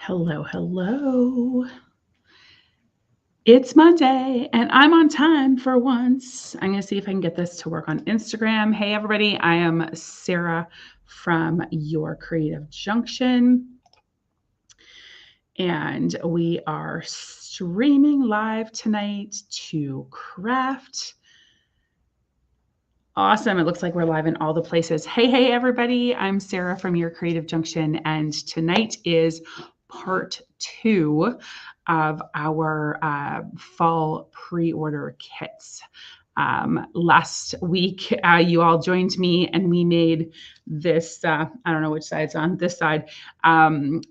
Hello, hello. It's Monday and I'm on time for once. I'm going to see if I can get this to work on Instagram. Hey, everybody. I am Sarah from Your Creative Junction, and we are streaming live tonight to craft. Awesome. It looks like we're live in all the places. Hey, everybody. I'm Sarah from Your Creative Junction, and tonight is part 2 of our fall pre-order kits. Last week, you all joined me and we made this, I don't know which side it's on, this side,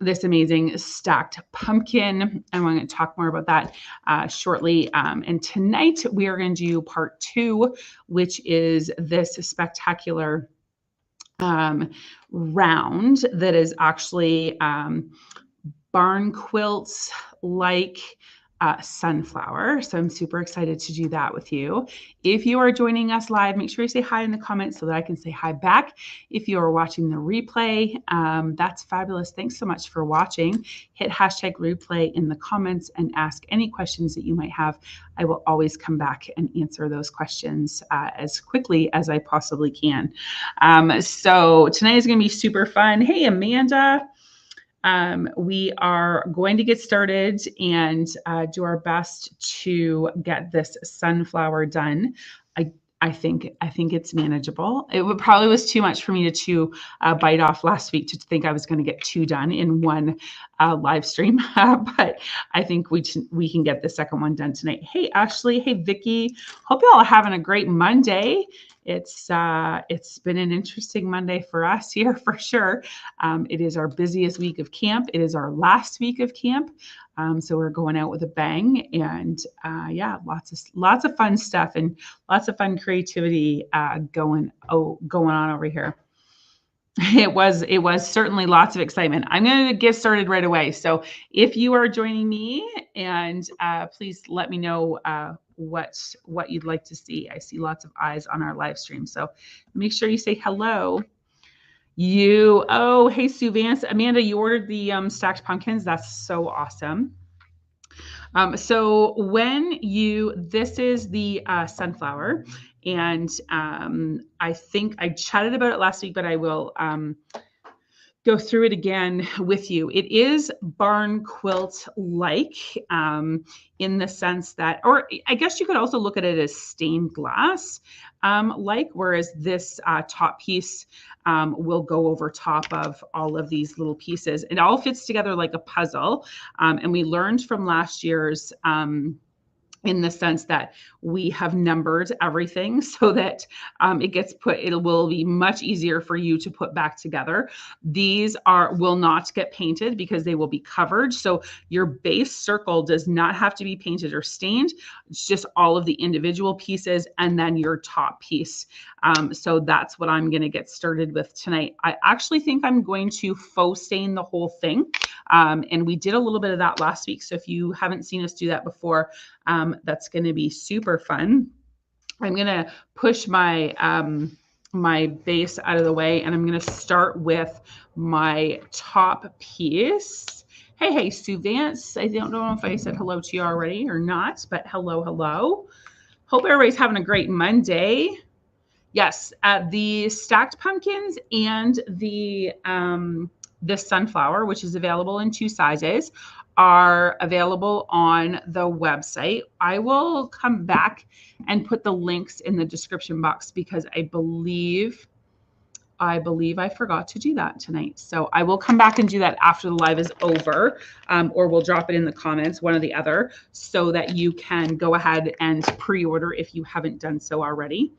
this amazing stacked pumpkin. I'm going to talk more about that shortly. And tonight we are going to do part 2, which is this spectacular round that is actually barn quilts like sunflower. So I'm super excited to do that with you. If you are joining us live, make sure you say hi in the comments so that I can say hi back. If you are watching the replay, that's fabulous. Thanks so much for watching. Hit hashtag replay in the comments and ask any questions that you might have. I will always come back and answer those questions as quickly as I possibly can. So tonight is going to be super fun. Hey, Amanda. We are going to get started and do our best to get this sunflower done. I think it's manageable. It probably was too much for me to chew a bite off last week to think I was going to get 2 done in one live stream, but I think we can get the second one done tonight. Hey, Ashley. Hey, Vicki. Hope you all are having a great Monday. It's been an interesting Monday for us here for sure. It is our busiest week of camp. It is our last week of camp. So we're going out with a bang, and yeah, lots of fun stuff and lots of fun creativity going on over here. It was certainly lots of excitement. I'm going to get started right away. So if you are joining me, and please let me know what you'd like to see. I see lots of eyes on our live stream, so make sure you say hello. Oh, hey, Sue Vance. Amanda, you ordered the stacked pumpkins. That's so awesome. So this is the sunflower, and I think I chatted about it last week, but I will go through it again with you. It is barn quilt like in the sense that, or I guess you could also look at it as stained glass like, whereas this top piece will go over top of all of these little pieces. It all fits together like a puzzle. And we learned from last year's in the sense that we have numbered everything so that it will be much easier for you to put back together. These will not get painted because they will be covered. So your base circle does not have to be painted or stained. It's just all of the individual pieces and then your top piece. So that's what I'm going to get started with tonight. I actually think I'm going to faux stain the whole thing. And we did a little bit of that last week. So if you haven't seen us do that before, that's going to be super fun. I'm going to push my my base out of the way, and I'm going to start with my top piece. Hey, Sue Vance. I don't know if I said hello to you already or not, but hello. Hope everybody's having a great Monday. Yes, the stacked pumpkins and the sunflower, which is available in 2 sizes, are available on the website. I will come back and put the links in the description box because I believe I forgot to do that tonight. So I will come back and do that after the live is over, or we'll drop it in the comments, one or the other, so that you can go ahead and pre-order if you haven't done so already.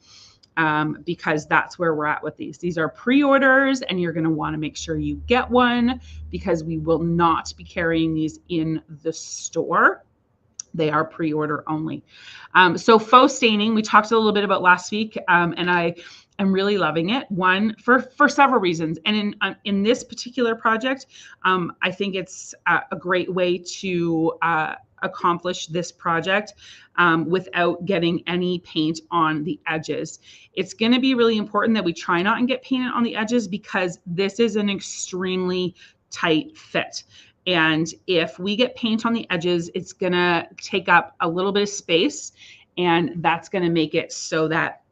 Because that's where we're at with these. These are pre-orders, and you're going to want to make sure you get one because we will not be carrying these in the store. They are pre-order only. So faux staining, we talked a little bit about last week, and I am really loving it. One, for several reasons. And in this particular project, I think it's a great way to accomplish this project without getting any paint on the edges. It's going to be really important that we try not and get painted on the edges because this is an extremely tight fit. And if we get paint on the edges, it's going to take up a little bit of space, and that's going to make it so that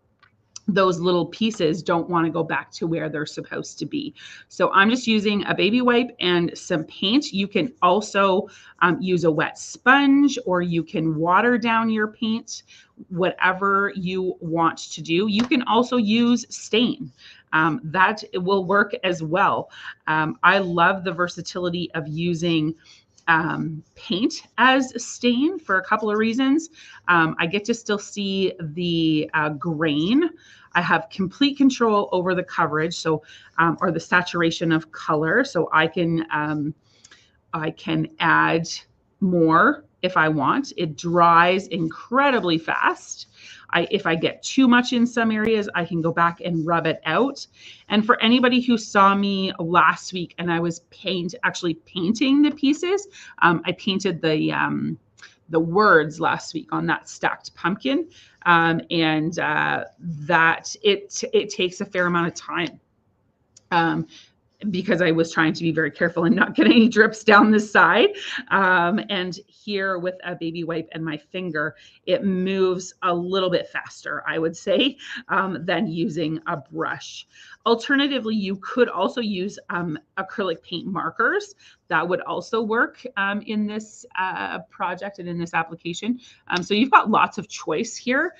those little pieces don't want to go back to where they're supposed to be. So I'm just using a baby wipe and some paint. You can also use a wet sponge, or you can water down your paint, whatever you want to do. You can also use stain. That will work as well. I love the versatility of using paint as stain for a couple of reasons. I get to still see the grain. I have complete control over the coverage, so or the saturation of color. So I can add more if I want. It dries incredibly fast. If I get too much in some areas, I can go back and rub it out. And for anybody who saw me last week and I was actually painting the pieces, I painted the words last week on that stacked pumpkin, and that it takes a fair amount of time. Because I was trying to be very careful and not get any drips down the side. And here with a baby wipe and my finger, it moves a little bit faster, I would say, than using a brush. Alternatively, you could also use acrylic paint markers. That would also work in this project and in this application. So you've got lots of choice here.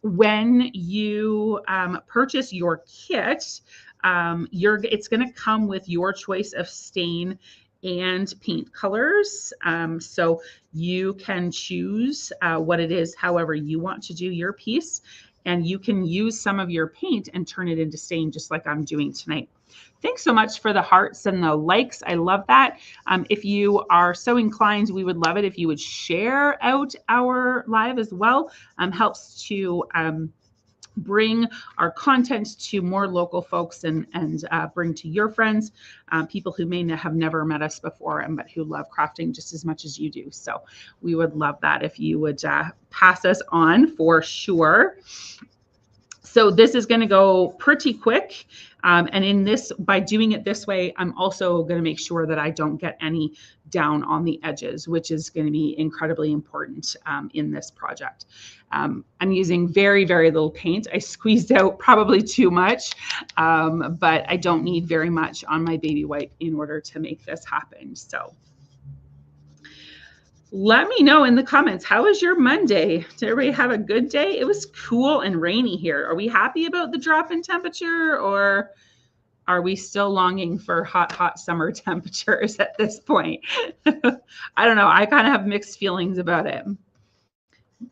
When you purchase your kit, it's going to come with your choice of stain and paint colors. So you can choose what it is, however you want to do your piece, and you can use some of your paint and turn it into stain, just like I'm doing tonight. Thanks so much for the hearts and the likes. I love that. If you are so inclined, we would love it if you would share out our live as well. Helps to bring our content to more local folks and bring to your friends, people who may have never met us before, but who love crafting just as much as you do. So we would love that if you would pass us on for sure. So this is going to go pretty quick. And by doing it this way, I'm also going to make sure that I don't get any down on the edges, which is going to be incredibly important in this project. I'm using very, very little paint. I squeezed out probably too much, but I don't need very much on my baby wipe in order to make this happen. So let me know in the comments, how was your Monday? Did everybody have a good day? It was cool and rainy here. Are we happy about the drop in temperature, or are we still longing for hot, hot summer temperatures at this point? I don't know. I kind of have mixed feelings about it.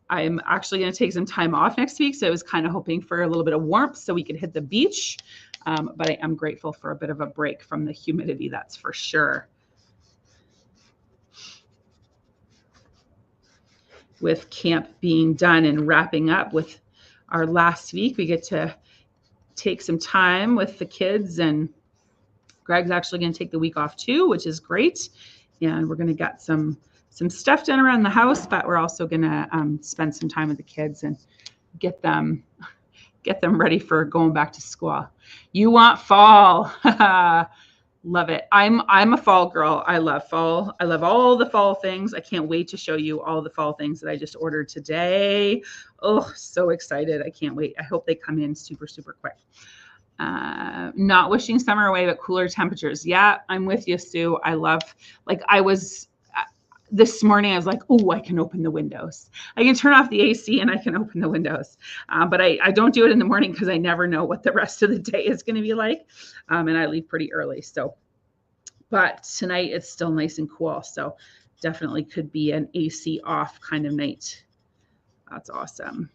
I'm actually going to take some time off next week, so I was kind of hoping for a little bit of warmth so we could hit the beach. But I am grateful for a bit of a break from the humidity, that's for sure. With camp being done and wrapping up with our last week, we get to take some time with the kids, and Greg's actually going to take the week off too, which is great. And we're going to get some stuff done around the house, but we're also going to spend some time with the kids and get them ready for going back to school. You want fall. Love it. I'm a fall girl. I love fall. I love all the fall things. I can't wait to show you all the fall things that I just ordered today. Oh, so excited. I can't wait. I hope they come in super, super quick. Not wishing summer away, but cooler temperatures. Yeah, I'm with you, Sue. This morning, I was like, oh, I can open the windows. I can turn off the AC and I can open the windows. But I don't do it in the morning because I never know what the rest of the day is going to be like. And I leave pretty early. But tonight it's still nice and cool. So definitely could be an AC off kind of night. That's awesome.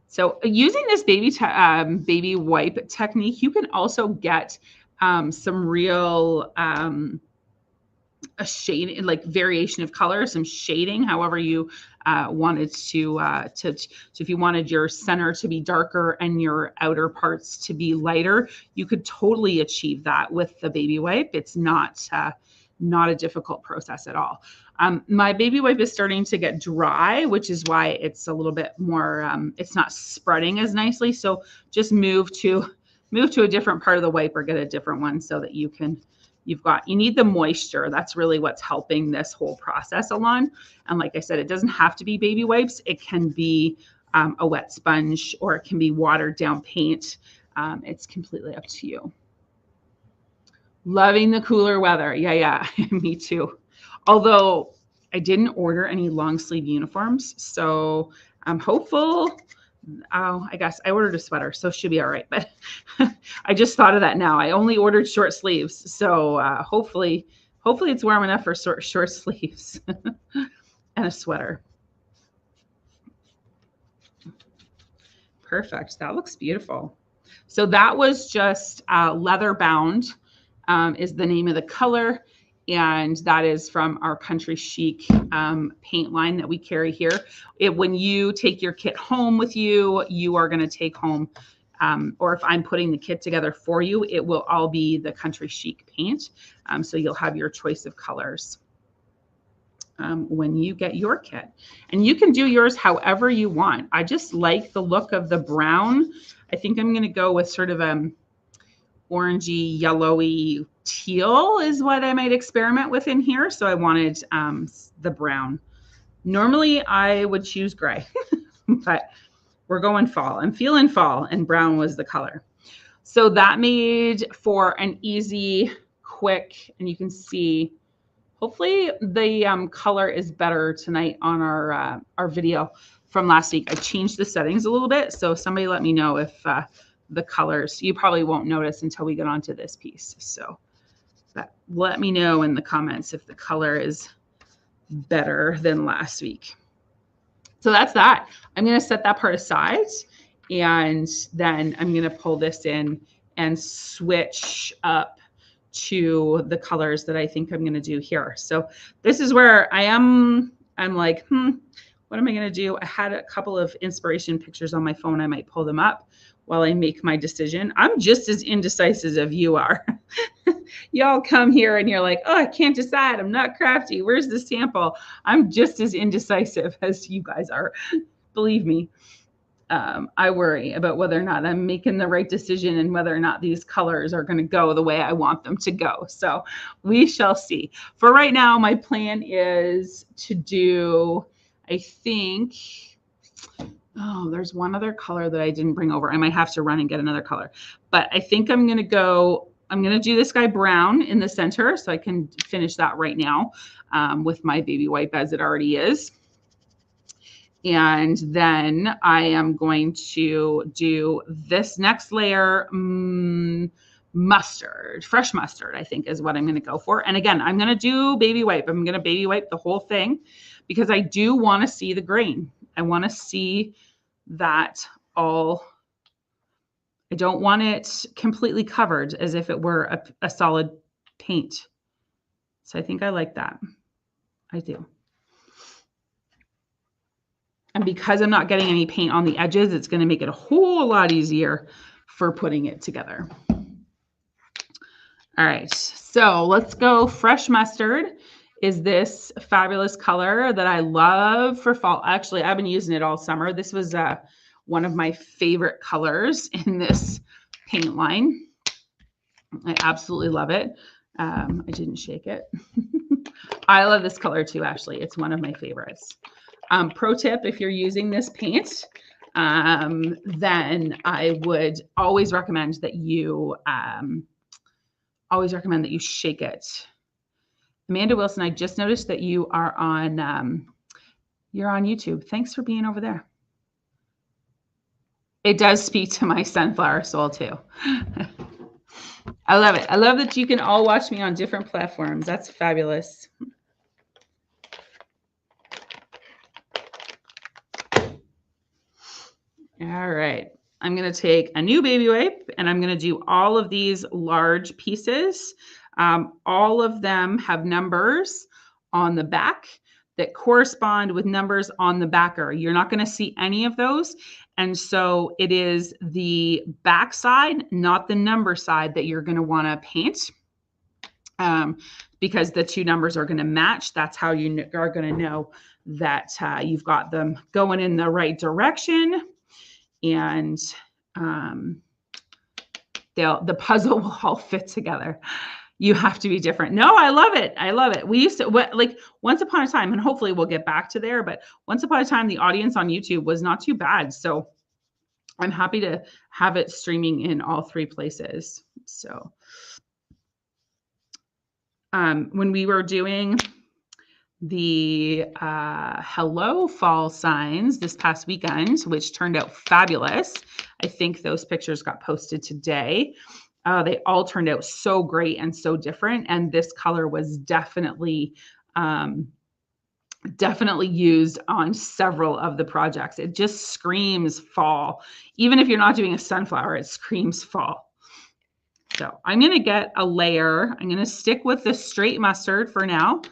So using this baby wipe technique, you can also get some real a shade, like variation of color, some shading, however you wanted to so if you wanted your center to be darker and your outer parts to be lighter, you could totally achieve that with the baby wipe. It's not a difficult process at all. My baby wipe is starting to get dry, which is why it's a little bit more, it's not spreading as nicely. So just move to move to a different part of the wipe or get a different one so that you need the moisture. That's really what's helping this whole process along. And like I said, it doesn't have to be baby wipes. It can be a wet sponge, or it can be watered down paint. It's completely up to you. Loving the cooler weather. Yeah, me too. Although I didn't order any long sleeve uniforms, so I'm hopeful. I guess I ordered a sweater, so it should be all right. But I just thought of that now. I only ordered short sleeves, so hopefully it's warm enough for short sleeves and a sweater. Perfect. That looks beautiful. So that was just Leather Bound is the name of the color. And that is from our Country Chic paint line that we carry here. When you take your kit home with you, you are going to take home, or if I'm putting the kit together for you, it will all be the Country Chic paint. So you'll have your choice of colors when you get your kit. And you can do yours however you want. I just like the look of the brown. I think I'm going to go with sort of orangey, yellowy teal is what I might experiment with in here. So I wanted the brown. Normally I would choose gray, but we're going fall. I'm feeling fall, and brown was the color. So that made for an easy, quick, and you can see, hopefully the color is better tonight on our video from last week. I changed the settings a little bit. So somebody let me know if the colors, you probably won't notice until we get onto this piece. So let me know in the comments if the color is better than last week. So that's that. I'm going to set that part aside, and then I'm going to pull this in and switch up to the colors that I think I'm going to do here. So this is where I'm like, what am I going to do? I had a couple of inspiration pictures on my phone. I might pull them up while I make my decision. I'm just as indecisive as you are. Y'all come here and you're like, oh, I can't decide. I'm not crafty. Where's the sample? I'm just as indecisive as you guys are. Believe me. I worry about whether or not I'm making the right decision and whether or not these colors are going to go the way I want them to go. So we shall see. For right now, my plan is to do, I think, oh, there's one other color that I didn't bring over. I might have to run and get another color. But I think I'm going to do this guy brown in the center, so I can finish that right now with my baby wipe as it already is. And then I am going to do this next layer, mustard, fresh mustard, I think is what I'm going to go for. And again, I'm going to do baby wipe. I'm going to baby wipe the whole thing because I do want to see the grain. I want to see that all. I don't want it completely covered as if it were a solid paint. So I think I like that. I do. And because I'm not getting any paint on the edges, it's going to make it a whole lot easier for putting it together. All right, so let's go. Fresh mustard is this fabulous color that I love for fall. Actually, I've been using it all summer. This was one of my favorite colors in this paint line. I absolutely love it. I didn't shake it. I love this color too, Ashley. It's one of my favorites. Pro tip, if you're using this paint, then I would always recommend that you shake it. Amanda Wilson, I just noticed that you are on you're on YouTube. Thanks for being over there. It does speak to my sunflower soul too. I love it. I love that you can all watch me on different platforms. That's fabulous. All right. I'm going to take a new baby wipe and I'm going to do all of these large pieces. All of them have numbers on the back that correspond with numbers on the backer. You're not going to see any of those. And so it is the back side, not the number side, that you're going to want to paint because the two numbers are going to match. That's how you are going to know that you've got them going in the right direction. And the puzzle will all fit together. You have to be different. No, I love it. I love it. We used to, like once upon a time, and hopefully we'll get back to there, but once upon a time, the audience on YouTube was not too bad. So I'm happy to have it streaming in all 3 places. So when we were doing the Hello Fall signs this past weekend, which turned out fabulous. I think those pictures got posted today. They all turned out so great and so different. And this color was definitely used on several of the projects. It just screams fall. Even if you're not doing a sunflower, it screams fall. So I'm going to get a layer. I'm going to stick with the straight mustard for now.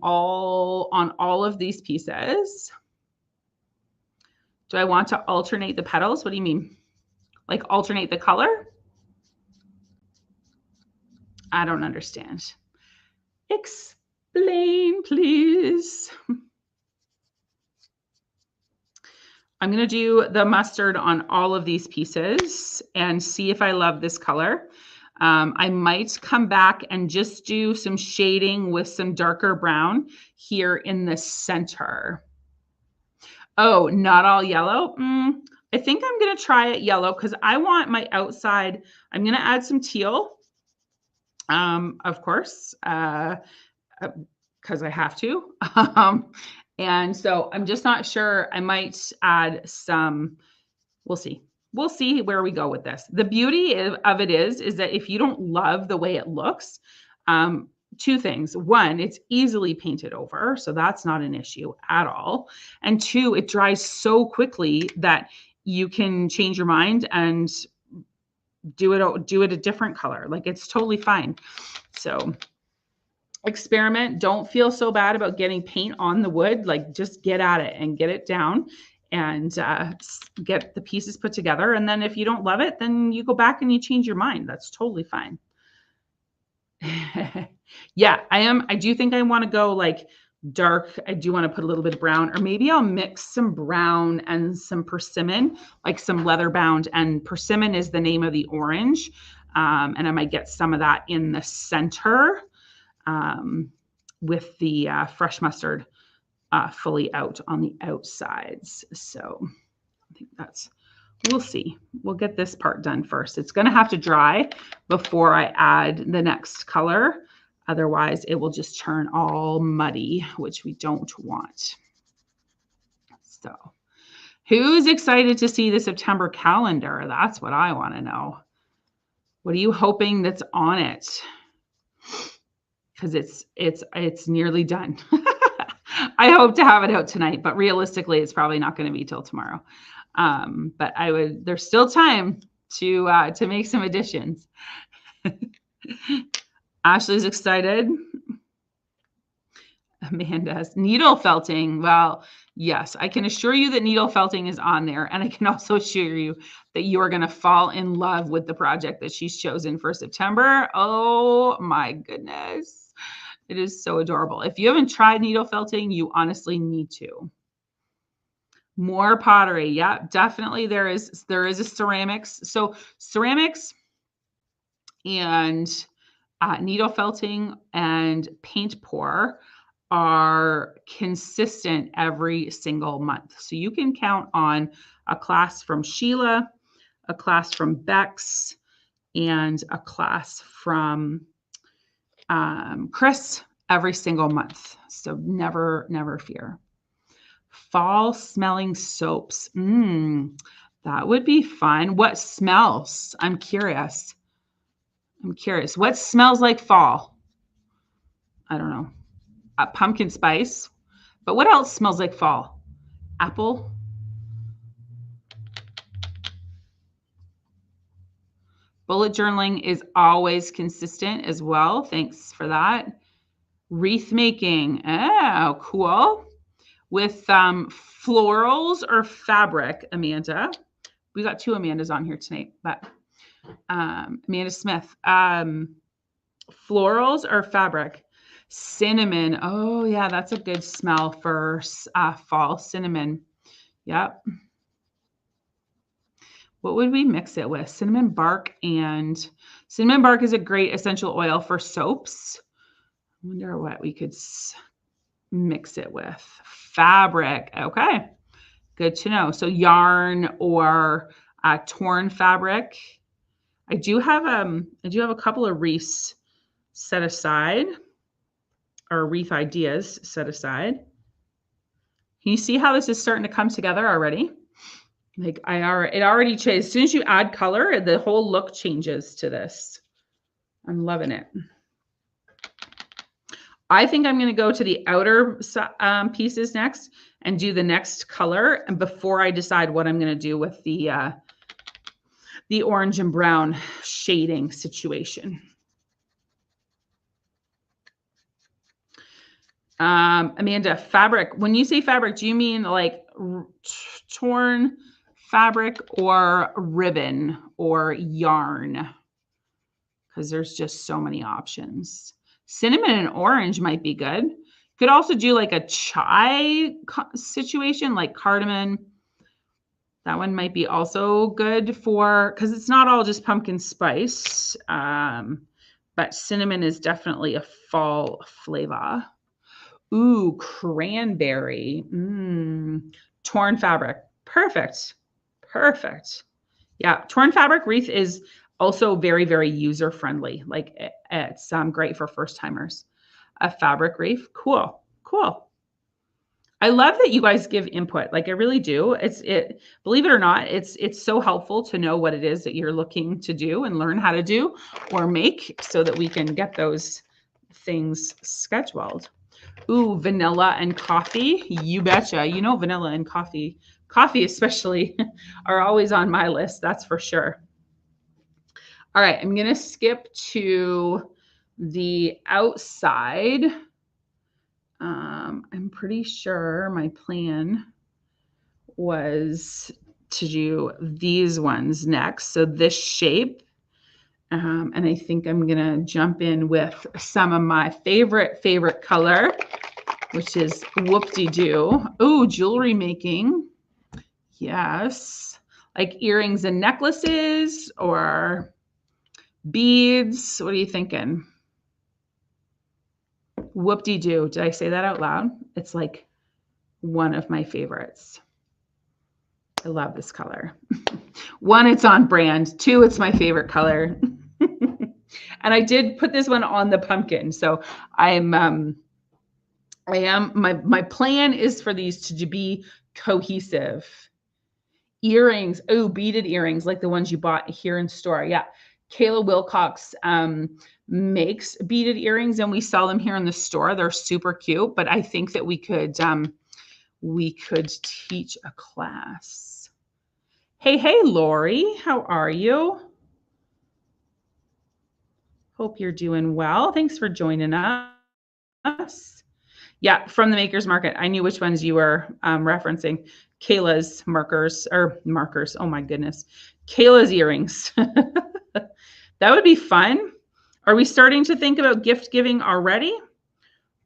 All of these pieces. Do I want to alternate the petals? What do you mean? Like alternate the color? I don't understand. Explain, please. I'm going to do the mustard on all of these pieces and see if I love this color. I might come back and just do some shading with some darker brown here in the center. Oh, not all yellow? I think I'm going to try it yellow because I want my outside. I'm going to add some teal, of course, because I have to. And so I'm just not sure. I might add some, we'll see. We'll see where we go with this. The beauty of it is that if you don't love the way it looks, 2 things. 1, it's easily painted over, so that's not an issue at all. And 2, it dries so quickly that you can change your mind and do it a different color. Like it's totally fine. So experiment. Don't feel so bad about getting paint on the wood. Like just get at it and get it down and get the pieces put together. And then if you don't love it, then you go back and you change your mind. That's totally fine. Yeah, I do think I want to go like dark. I do want to put a little bit of brown, or maybe I'll mix some brown and some persimmon, like some leather bound, and persimmon is the name of the orange. And I might get some of that in the center with the fresh mustard fully out on the outsides. So I think we'll see. We'll get this part done first. It's going to have to dry before I add the next color. Otherwise, it will just turn all muddy, which we don't want. So who's excited to see the September calendar? That's what I want to know. What are you hoping that's on it? Because it's nearly done. I hope to have it out tonight, but realistically, it's probably not going to be till tomorrow. But there's still time to make some additions. Ashley's excited. Amanda's needle felting. Well, yes, I can assure you that needle felting is on there. And I can also assure you that you are going to fall in love with the project that she's chosen for September. Oh my goodness. It is so adorable. If you haven't tried needle felting, you honestly need to. More pottery. Yeah, definitely. There is a ceramics. So ceramics and needle felting and paint pour are consistent every single month. So you can count on a class from Sheila, a class from Bex, and a class from Chris every single month. So never fear. Fall smelling soaps. That would be fun. What smells? I'm curious. What smells like fall? I don't know. Pumpkin spice. But what else smells like fall? Apple. Bullet journaling is always consistent as well. Thanks for that. Wreath making. Oh, cool. With florals or fabric, Amanda. We got 2 Amandas on here tonight, but Amanda Smith. Florals or fabric? Cinnamon. Oh, yeah, that's a good smell for fall. Cinnamon. Yep. What would we mix it with? Cinnamon bark, and cinnamon bark is a great essential oil for soaps. I wonder what we could mix it with. Fabric. Okay. Good to know. So yarn or torn fabric. I do have a couple of wreaths set aside, or wreath ideas set aside. Can you see how this is starting to come together already? Like it already changed. As soon as you add color, the whole look changes to this. I'm loving it. I think I'm going to go to the outer pieces next and do the next color, and before I decide what I'm going to do with the orange and brown shading situation. Amanda, fabric. When you say fabric, do you mean like torn fabric or ribbon or yarn? Because there's just so many options. Cinnamon and orange might be good. Could also do like a chai situation, like cardamom. That one might be also good for, because it's not all just pumpkin spice, but cinnamon is definitely a fall flavor. Ooh, cranberry. Torn fabric. Perfect. Perfect. Yeah, torn fabric wreath is also very, very user-friendly. Like it's great for first-timers. A fabric wreath. Cool. Cool. I love that you guys give input. Like I really do. Believe it or not, it's so helpful to know what it is that you're looking to do and learn how to do or make so that we can get those things scheduled. Ooh, vanilla and coffee. You betcha. You know, vanilla and coffee especially are always on my list. That's for sure. All right. I'm going to skip to the outside. I'm pretty sure my plan was to do these ones next. So this shape. And I think I'm going to jump in with some of my favorite color, which is whoop-de-doo. Ooh, jewelry making. Yes. Like earrings and necklaces or beads. What are you thinking? Whoop-de-doo. Did I say that out loud? It's like one of my favorites. I love this color. One, it's on brand. Two, it's my favorite color. And I did put this one on the pumpkin. So my plan is for these to be cohesive. Earrings. Oh, beaded earrings like the ones you bought here in store. Yeah. Kayla Wilcox makes beaded earrings and we sell them here in the store. They're super cute, but I think that we could teach a class. Hey, Lori, how are you? Hope you're doing well. Thanks for joining us. Yeah, from the Makers Market. I knew which ones you were referencing. Kayla's markers. Oh my goodness. Kayla's earrings. That would be fun. Are we starting to think about gift giving already?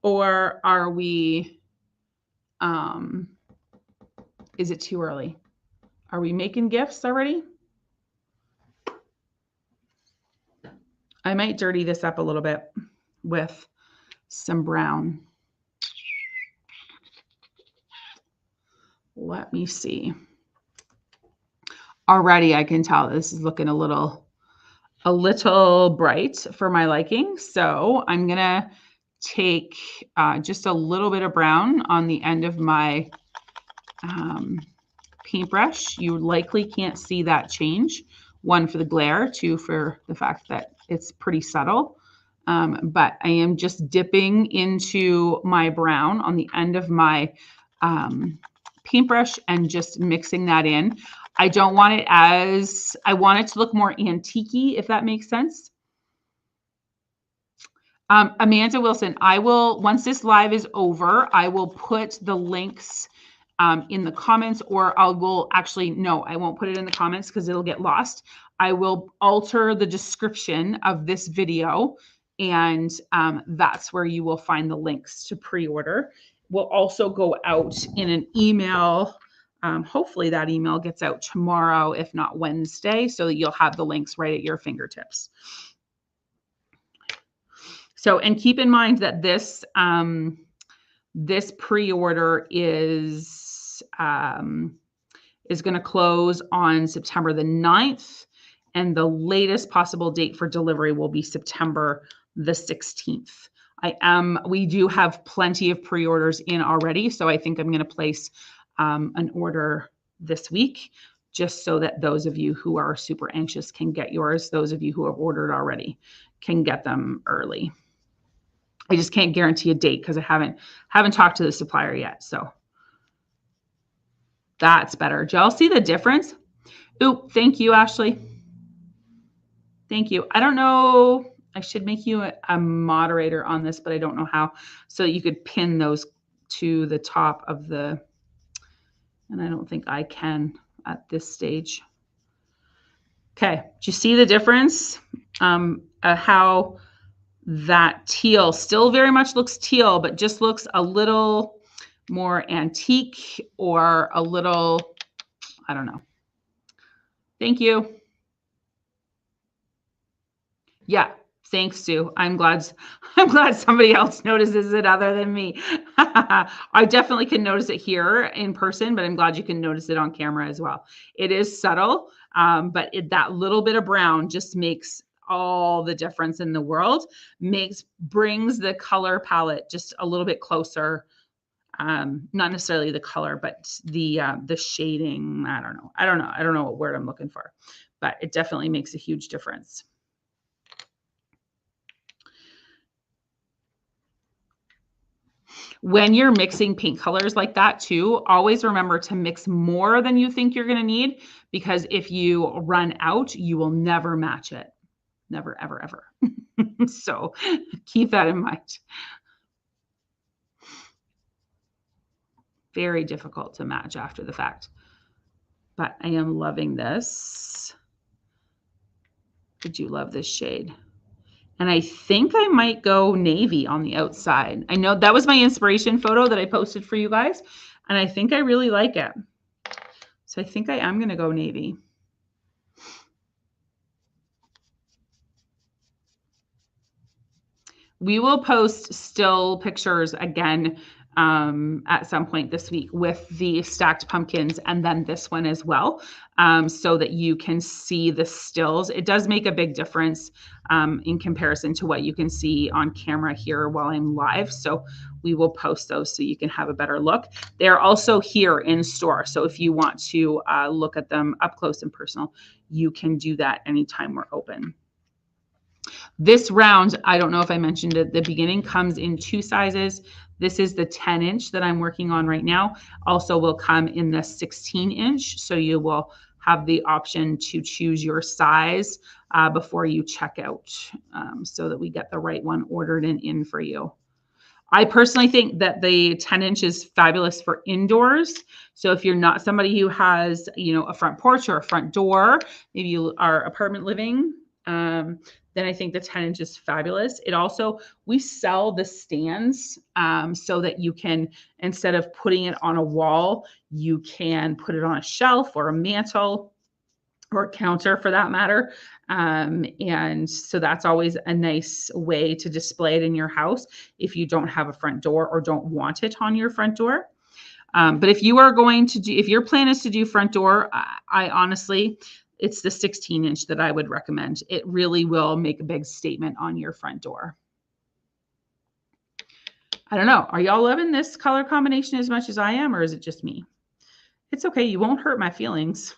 Or are we, is it too early? Are we making gifts already? I might dirty this up a little bit with some brown. Let me see. Already I can tell this is looking a little bright for my liking. So I'm going to take just a little bit of brown on the end of my paintbrush. You likely can't see that change. One, for the glare, two, for the fact that it's pretty subtle. But I am just dipping into my brown on the end of my paintbrush and just mixing that in. I don't want it I want it to look more antique-y, if that makes sense. Amanda Wilson, once this live is over, I will put the links in the comments, or I won't put it in the comments because it'll get lost. I will alter the description of this video, and that's where you will find the links to pre-order. We'll also go out in an email hopefully that email gets out tomorrow, if not Wednesday, so that you'll have the links right at your fingertips. So, and keep in mind that this pre-order is going to close on September the 9th, and the latest possible date for delivery will be September the 16th. We do have plenty of pre-orders in already, so I think I'm going to place an order this week, just so that those of you who are super anxious can get yours. Those of you who have ordered already can get them early. I just can't guarantee a date because I haven't talked to the supplier yet. So that's better. Do y'all see the difference? Ooh, thank you, Ashley. Thank you. I don't know. I should make you a moderator on this, but I don't know how. So you could pin those to the top of the, and I don't think I can at this stage. Okay. Do you see the difference? How that teal still very much looks teal, but just looks a little more antique or a little, I don't know. Thank you. Yeah, thanks, Sue. I'm glad somebody else notices it other than me. I definitely can notice it here in person, but I'm glad you can notice it on camera as well. It is subtle, but that little bit of brown just makes all the difference in the world. Brings the color palette just a little bit closer. Not necessarily the color, but the shading. I don't know what word I'm looking for, but it definitely makes a huge difference. When you're mixing paint colors like that too, always remember to mix more than you think you're going to need, because if you run out, you will never match it. Never, ever, ever. So keep that in mind. Very difficult to match after the fact. But I am loving this. Did you love this shade? And I think I might go navy on the outside. I know that was my inspiration photo that I posted for you guys, and I think I really like it. So I think I am going to go navy. We will post still pictures again at some point this week with the stacked pumpkins, and then this one as well, so that you can see the stills. It does make a big difference in comparison to what you can see on camera here while I'm live. So we will post those so you can have a better look. They're also here in store. So if you want to look at them up close and personal, you can do that anytime we're open. This round, I don't know if I mentioned at the beginning, comes in 2 sizes. This is the 10-inch that I'm working on right now. Also will come in the 16-inch. So you will have the option to choose your size before you check out, so that we get the right one ordered and in for you. I personally think that the 10-inch is fabulous for indoors. So if you're not somebody who has, a front porch or a front door, maybe you are apartment living, then I think the 10-inch is fabulous. It also, we sell the stands so that you can, instead of putting it on a wall, you can put it on a shelf or a mantle or a counter for that matter. And so that's always a nice way to display it in your house if you don't have a front door or don't want it on your front door. But if you are going to if your plan is to do front door, I honestly, it's the 16-inch that I would recommend. It really will make a big statement on your front door. I don't know. Are y'all loving this color combination as much as I am, or is it just me? It's okay. You won't hurt my feelings.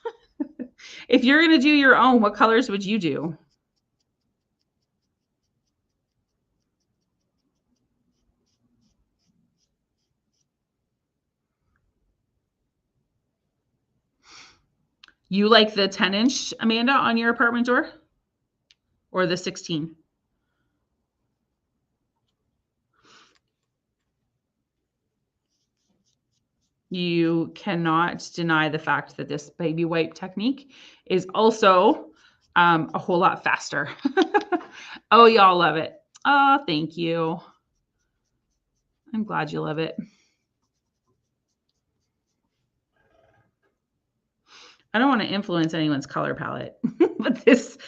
If you're going to do your own, what colors would you do? You like the 10-inch, Amanda, on your apartment door, or the 16? You cannot deny the fact that this baby wipe technique is also a whole lot faster. Oh, y'all love it. Oh, thank you. I'm glad you love it. I don't want to influence anyone's color palette, but this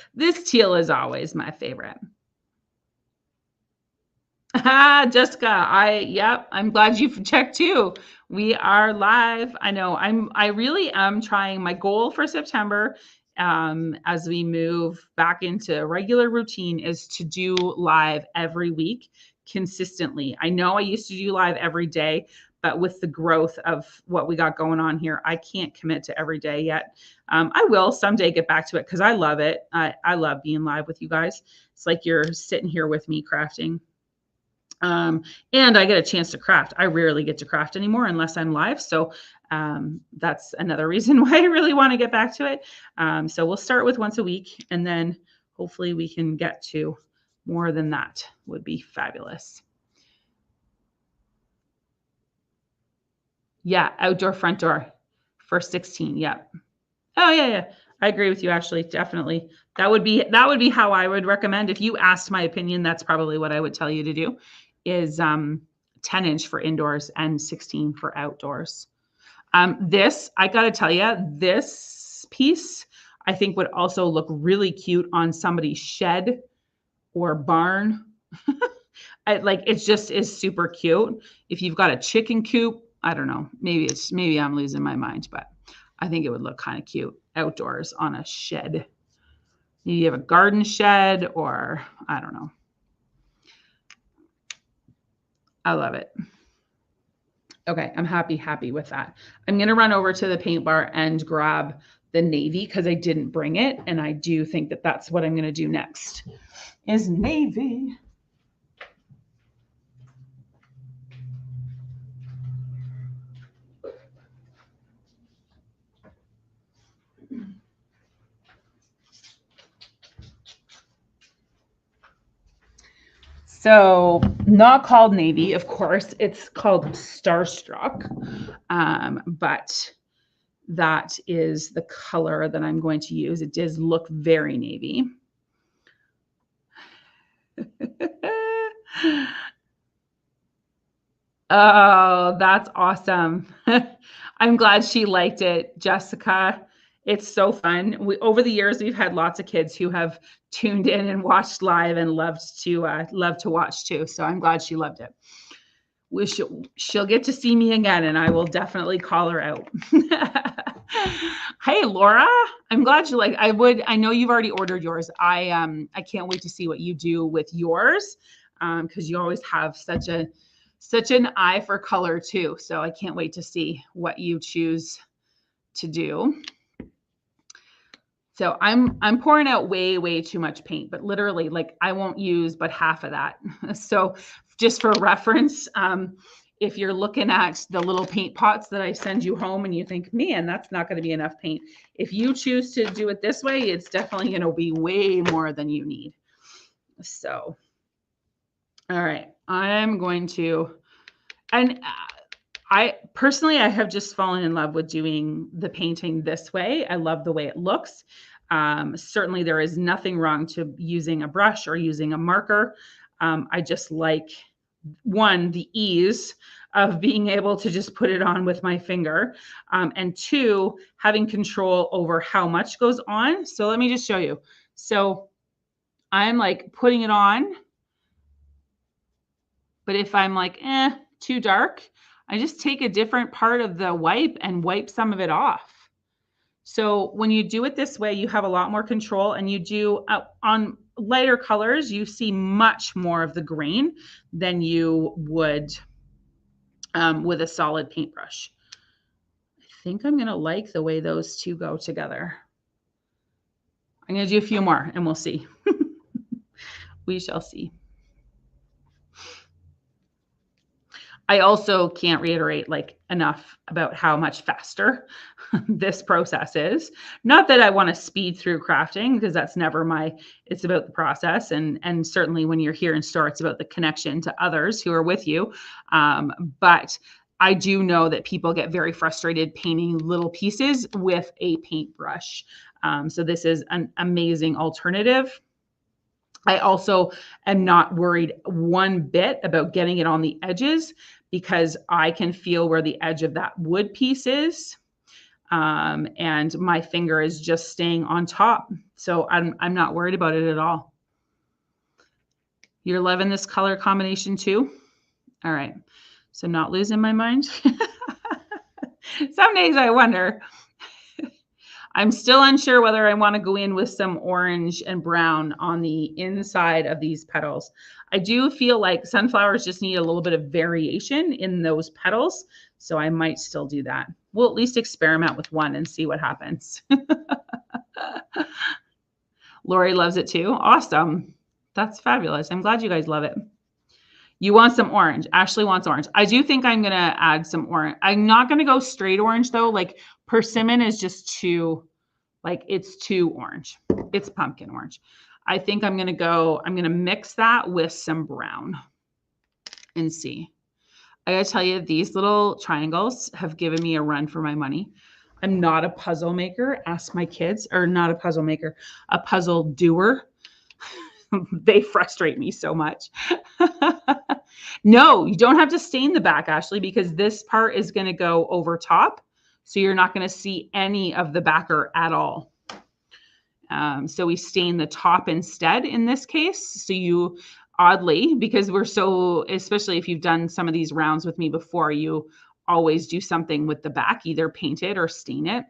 teal is always my favorite. Jessica, yep, I'm glad you've checked too. We are live. I know I really am trying. My goal for September, as we move back into regular routine, is to do live every week consistently. I know I used to do live every day, but with the growth of what we got going on here, I can't commit to every day yet. I will someday get back to it because I love it. I love being live with you guys. It's like you're sitting here with me crafting. And I get a chance to craft. I rarely get to craft anymore unless I'm live. So that's another reason why I really want to get back to it. So we'll start with once a week, and then hopefully we can get to more than that. Would be fabulous. Yeah, outdoor front door for 16. Yep. Oh yeah. I agree with you, Ashley. Definitely. That would be how I would recommend. If you asked my opinion, that's probably what I would tell you to do, is 10-inch for indoors and 16 for outdoors. This, I got to tell you, this piece I think would also look really cute on somebody's shed or barn. It just is super cute. If you've got a chicken coop, I don't know, maybe I'm losing my mind, but I think it would look kind of cute outdoors on a shed. Maybe you have a garden shed, or I don't know. I love it. Okay, I'm happy with that. I'm going to run over to the paint bar and grab the navy because I didn't bring it. And I do think that that's what I'm going to do next is navy. So not called navy, of course, it's called Starstruck. But that is the color that I'm going to use. It does look very navy. Oh, that's awesome. I'm glad she liked it, Jessica. It's so fun. Over the years, we've had lots of kids who have tuned in and watched live and loved to watch too. So I'm glad she loved it. She'll get to see me again, and I will definitely call her out. Hey, Laura, I'm glad you like. I know you've already ordered yours. I can't wait to see what you do with yours, because you always have such an eye for color too. So I can't wait to see what you choose to do. So I'm pouring out way too much paint, but literally, like, I won't use but half of that. So just for reference, if you're looking at the little paint pots that I send you home and you think, man, that's not going to be enough paint. If you choose to do it this way, it's definitely going to be way more than you need. So, all right, I'm going to, and I personally have just fallen in love with doing the painting this way. I love the way it looks. Certainly there is nothing wrong to using a brush or using a marker. I just like, one, the ease of being able to just put it on with my finger. And two, having control over how much goes on. So let me just show you. So I'm like putting it on, but if I'm like, too dark, I just take a different part of the wipe and wipe some of it off. So when you do it this way, you have a lot more control, and you do on lighter colors, you see much more of the grain than you would with a solid paintbrush. I think I'm going to like the way those two go together. I'm going to do a few more and we'll see. We shall see. I also can't reiterate enough about how much faster this process is. Not that I want to speed through crafting, because that's never it's about the process. And certainly when you're here in store, it's about the connection to others who are with you. But I do know that people get very frustrated painting little pieces with a paintbrush. So this is an amazing alternative. I also am not worried one bit about getting it on the edges, because I can feel where the edge of that wood piece is. and my finger is just staying on top. So I'm not worried about it at all. You're loving this color combination too? All right. So not losing my mind. Some days I wonder. I'm still unsure whether I want to go in with some orange and brown on the inside of these petals. I do feel like sunflowers just need a little bit of variation in those petals, so I might still do that. We'll at least experiment with one and see what happens. Lori loves it too. Awesome. That's fabulous. I'm glad you guys love it. You want some orange. Ashley wants orange. I do think I'm going to add some orange. I'm not going to go straight orange though. Like persimmon is just too, like it's too orange. It's pumpkin orange. I think I'm going to mix that with some brown and see. I got to tell you, these little triangles have given me a run for my money. I'm not a puzzle maker. Ask my kids, or not a puzzle maker, a puzzle doer. They frustrate me so much. No, you don't have to stain the back, Ashley, because this part is going to go over top. So you're not going to see any of the backer at all. So we stain the top instead in this case. So you, oddly, because we're so, especially if you've done some of these rounds with me before, you always do something with the back, either paint it or stain it.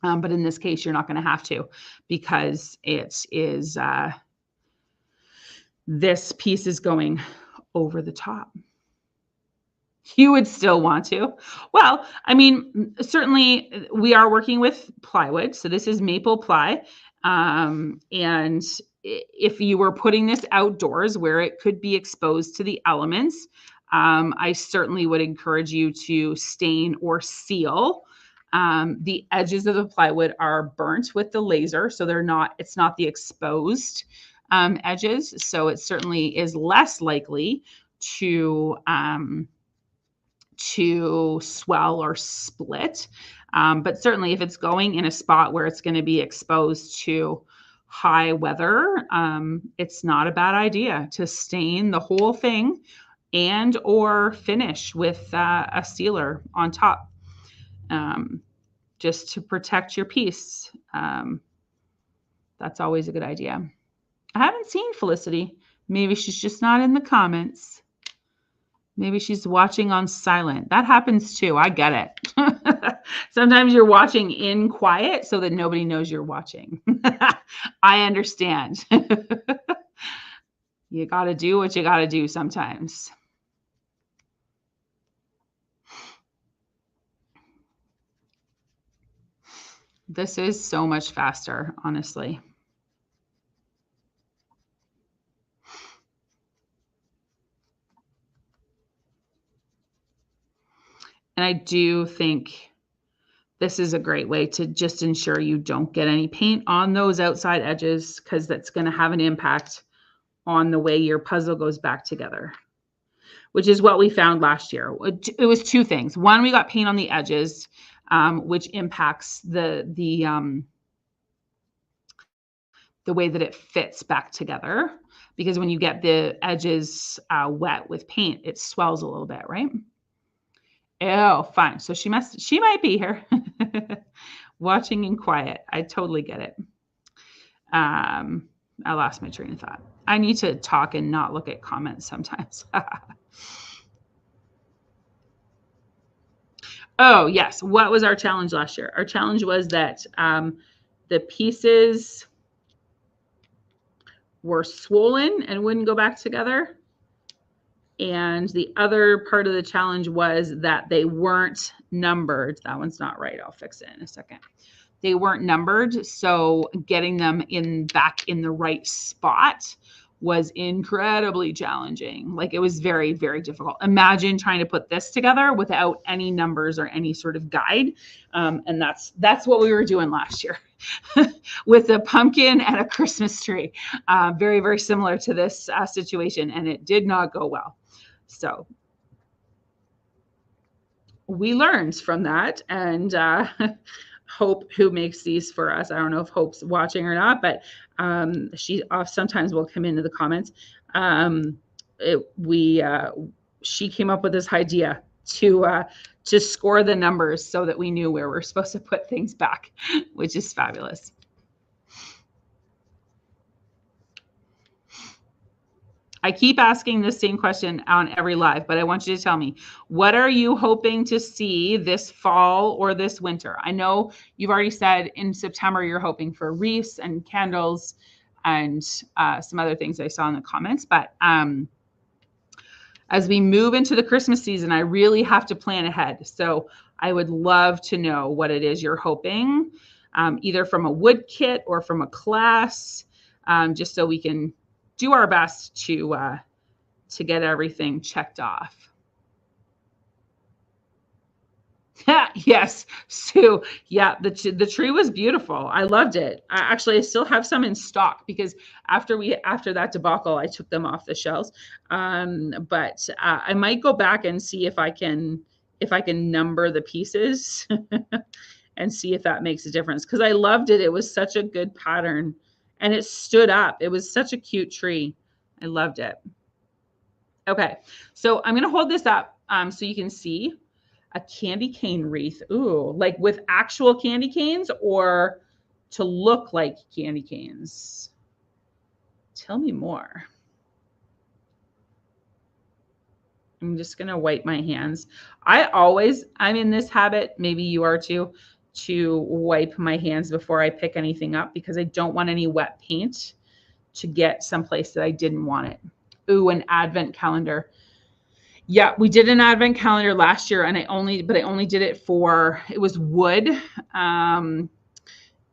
But in this case, you're not going to have to, because it is, this piece is going over the top. You would still want to. Well, I mean, certainly we are working with plywood. So this is maple ply. And if you were putting this outdoors where it could be exposed to the elements, I certainly would encourage you to stain or seal. The edges of the plywood are burnt with the laser, so it's not the exposed edges. So it certainly is less likely to swell or split. But certainly if it's going in a spot where it's going to be exposed to high weather, it's not a bad idea to stain the whole thing and or finish with a sealer on top, just to protect your piece. That's always a good idea. I haven't seen Felicity. Maybe she's just not in the comments. Maybe she's watching on silent. That happens too. I get it. Sometimes you're watching in quiet so that nobody knows you're watching. I understand. You got to do what you got to do sometimes. This is so much faster, honestly. And I do think this is a great way to just ensure you don't get any paint on those outside edges, because that's going to have an impact on the way your puzzle goes back together, which is what we found last year. It was two things. One, we got paint on the edges, which impacts the way that it fits back together, because when you get the edges wet with paint, it swells a little bit, right? Oh, fine. So she might be here watching in quiet. I totally get it. I lost my train of thought. I need to talk and not look at comments sometimes. Oh, yes. What was our challenge last year? Our challenge was that the pieces were swollen and wouldn't go back together. And the other part of the challenge was that they weren't numbered. That one's not right. I'll fix it in a second. They weren't numbered. So getting them back in the right spot was incredibly challenging. Like, it was very, very difficult. Imagine trying to put this together without any numbers or any sort of guide. And that's what we were doing last year with a pumpkin and a Christmas tree. Very, very similar to this situation. And it did not go well. So we learned from that, and Hope, who makes these for us, I don't know if Hope's watching or not, but she sometimes will come into the comments. She came up with this idea to score the numbers so that we knew where we're supposed to put things back, which is fabulous. I keep asking the same question on every live, but I want you to tell me, what are you hoping to see this fall or this winter? I know you've already said in September you're hoping for wreaths and candles and some other things I saw in the comments, but as we move into the Christmas season, I really have to plan ahead. So I would love to know what it is you're hoping, either from a wood kit or from a class, just so we can do our best to get everything checked off. Yes, Sue. Yeah, the tree was beautiful. I loved it. Actually, I still have some in stock because after that debacle, I took them off the shelves. But I might go back and see if I can number the pieces and see if that makes a difference, because I loved it. It was such a good pattern and it stood up. It was such a cute tree. I loved it. Okay, so I'm going to hold this up so you can see a candy cane wreath. Ooh, like with actual candy canes or to look like candy canes? Tell me more. I'm just going to wipe my hands. I'm in this habit, maybe you are too, to wipe my hands before I pick anything up because I don't want any wet paint to get someplace that I didn't want it. Ooh, an advent calendar. Yeah, we did an advent calendar last year, and I only did it for, it was wood, and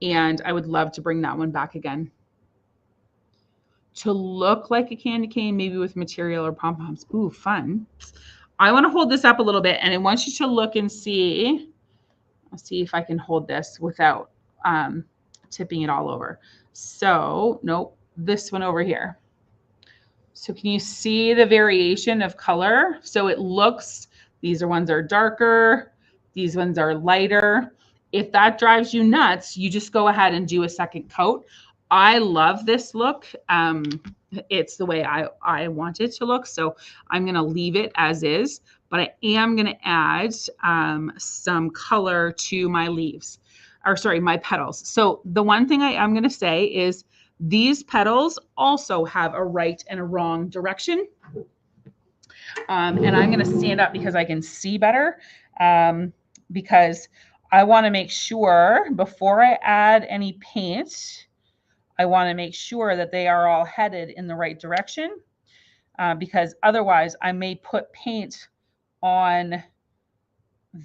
I would love to bring that one back again. To look like a candy cane, maybe with material or pom-poms. Ooh, fun. I want to hold this up a little bit, and I want you to look and see. I'll see if I can hold this without tipping it all over. So, nope, this one over here. So can you see the variation of color? So it looks, these are ones are darker, these ones are lighter. If that drives you nuts, you just go ahead and do a second coat. I love this look. It's the way I want it to look. So I'm going to leave it as is, but I am going to add some color to my leaves, or sorry, my petals. So the one thing I am going to say is these petals also have a right and a wrong direction. And I'm going to stand up because I can see better, because I want to make sure before I add any paint, I want to make sure that they are all headed in the right direction, because otherwise I may put paint on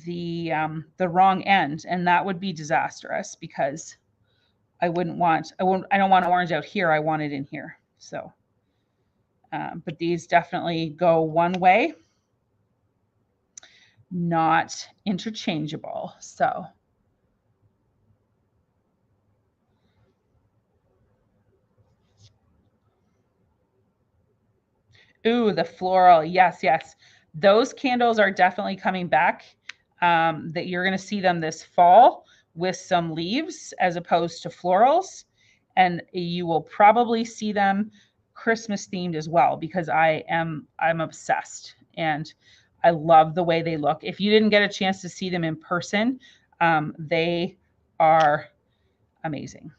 the wrong end, and that would be disastrous because I don't want orange out here. I want it in here. So, but these definitely go one way, not interchangeable. So, ooh, the floral. Yes, yes. Those candles are definitely coming back. That you're going to see them this fall with some leaves as opposed to florals. And you will probably see them Christmas themed as well, because I'm obsessed and I love the way they look. If you didn't get a chance to see them in person, they are amazing.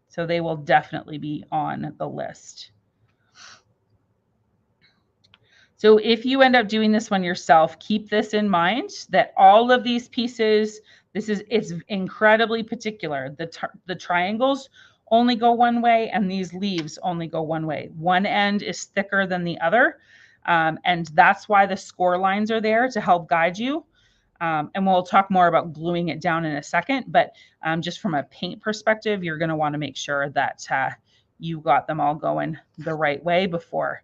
So they will definitely be on the list. So if you end up doing this one yourself, keep this in mind that all of these pieces, it's incredibly particular. The triangles only go one way and these leaves only go one way. One end is thicker than the other. And that's why the score lines are there to help guide you. And we'll talk more about gluing it down in a second, but just from a paint perspective, you're going to want to make sure that you got them all going the right way before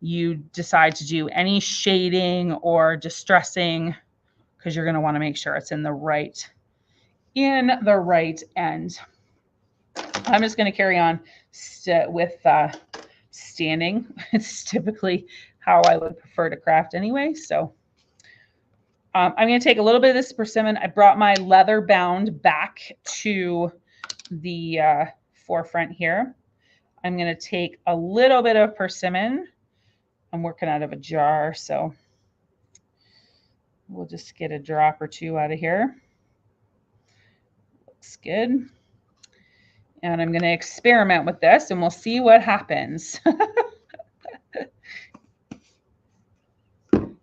you decide to do any shading or distressing, because you're going to want to make sure it's in the right end. I'm just going to carry on with standing. It's typically how I would prefer to craft anyway. So I'm going to take a little bit of this persimmon. I brought my leather bound back to the forefront here. I'm going to take a little bit of persimmon. I'm working out of a jar, so We'll just get a drop or two out of here. Looks good. And I'm going to experiment with this and we'll see what happens.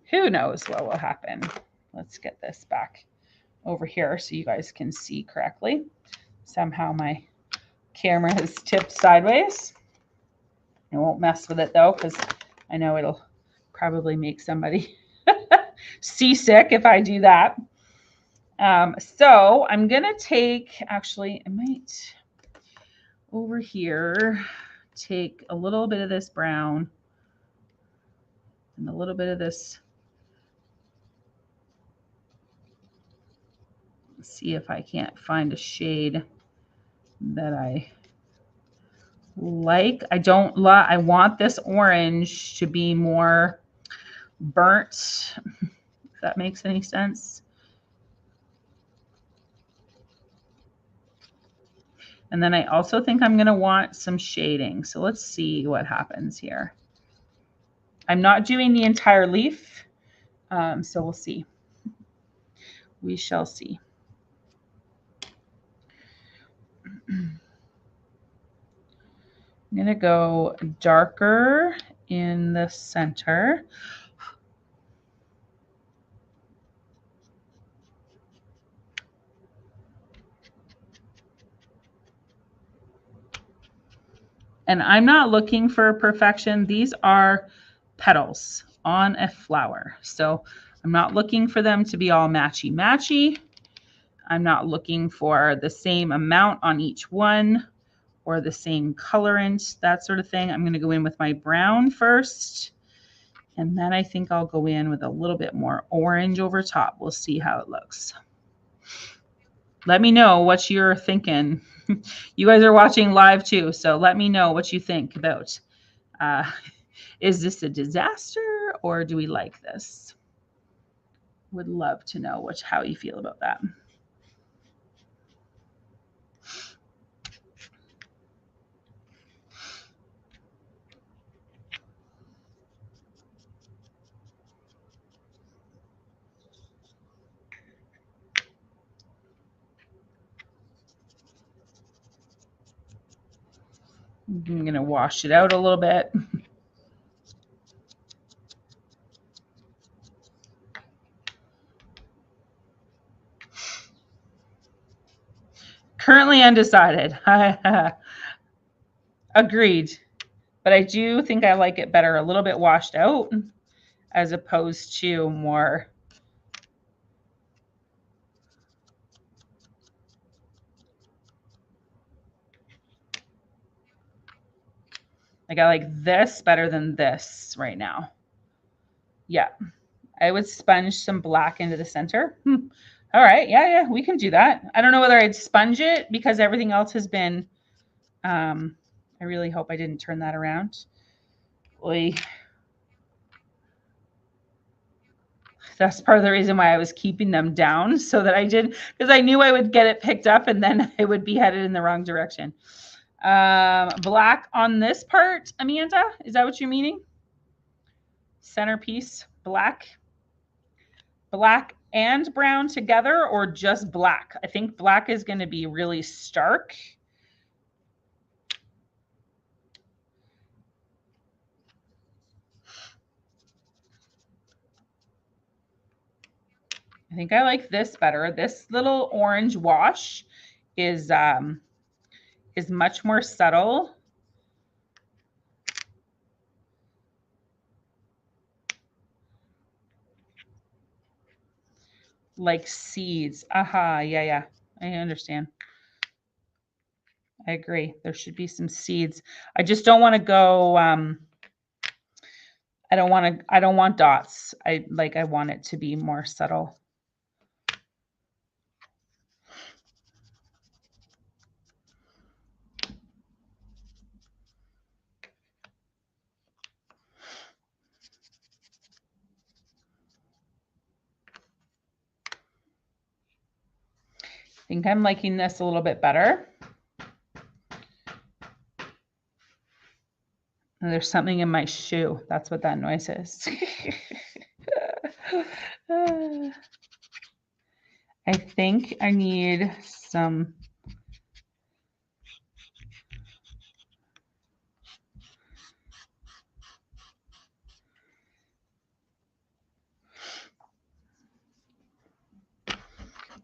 Who knows what will happen? Let's get this back over here so you guys can see correctly. Somehow my camera has tipped sideways. I won't mess with it though, because I know it'll probably make somebody seasick if I do that. So I'm going to take, actually, I might over here take a little bit of this brown and a little bit of this. See if I can't find a shade that I like. I want this orange to be more burnt, if that makes any sense. And then I also think I'm going to want some shading. So let's see what happens here. I'm not doing the entire leaf, so we'll see. We shall see. I'm going to go darker in the center. And I'm not looking for perfection. These are petals on a flower. So I'm not looking for them to be all matchy-matchy. I'm not looking for the same amount on each one or the same colorant, that sort of thing. I'm going to go in with my brown first. And then I think I'll go in with a little bit more orange over top. We'll see how it looks. Let me know what you're thinking. You guys are watching live too, so let me know what you think about. Is this a disaster or do we like this? Would love to know how you feel about that. I'm going to wash it out a little bit. Currently undecided. Agreed. But I do think I like it better a little bit washed out as opposed to more. Like I like this better than this right now. Yeah. I would sponge some black into the center. All right. Yeah, we can do that. I don't know whether I'd sponge it because everything else has been, I really hope I didn't turn that around. Oy. That's part of the reason why I was keeping them down so that I did, because I knew I would get it picked up and then I would be headed in the wrong direction. Black on this part, Amanda, is that what you're meaning? Centerpiece, black and brown together or just black? I think black is going to be really stark. I think I like this better. This little orange wash is much more subtle. Like seeds. Aha, yeah. I understand. I agree. There should be some seeds. I just don't want to go, I don't want dots. I want it to be more subtle. I think I'm liking this a little bit better. And there's something in my shoe. That's what that noise is. I think I need some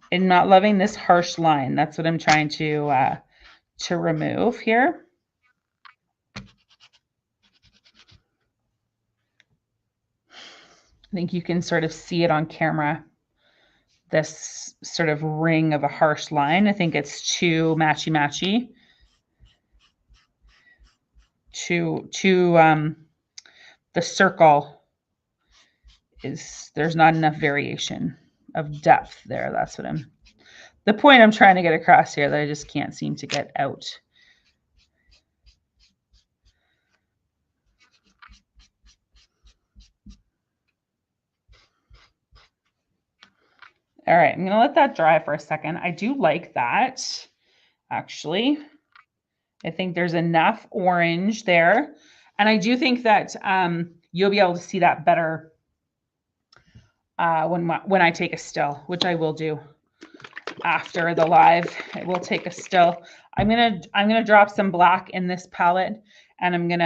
I'm not loving this harsh line. That's what I'm trying to remove here. I think you can sort of see it on camera. This sort of ring of a harsh line. I think it's too matchy-matchy. The circle there's not enough variation of depth there. That's what the point I'm trying to get across here that I just can't seem to get out. All right, I'm gonna let that dry for a second. I do like that, actually. I think there's enough orange there. And I do think that you'll be able to see that better when I take a still, which I will do after the live. I will take a still. I'm gonna drop some black in this palette, and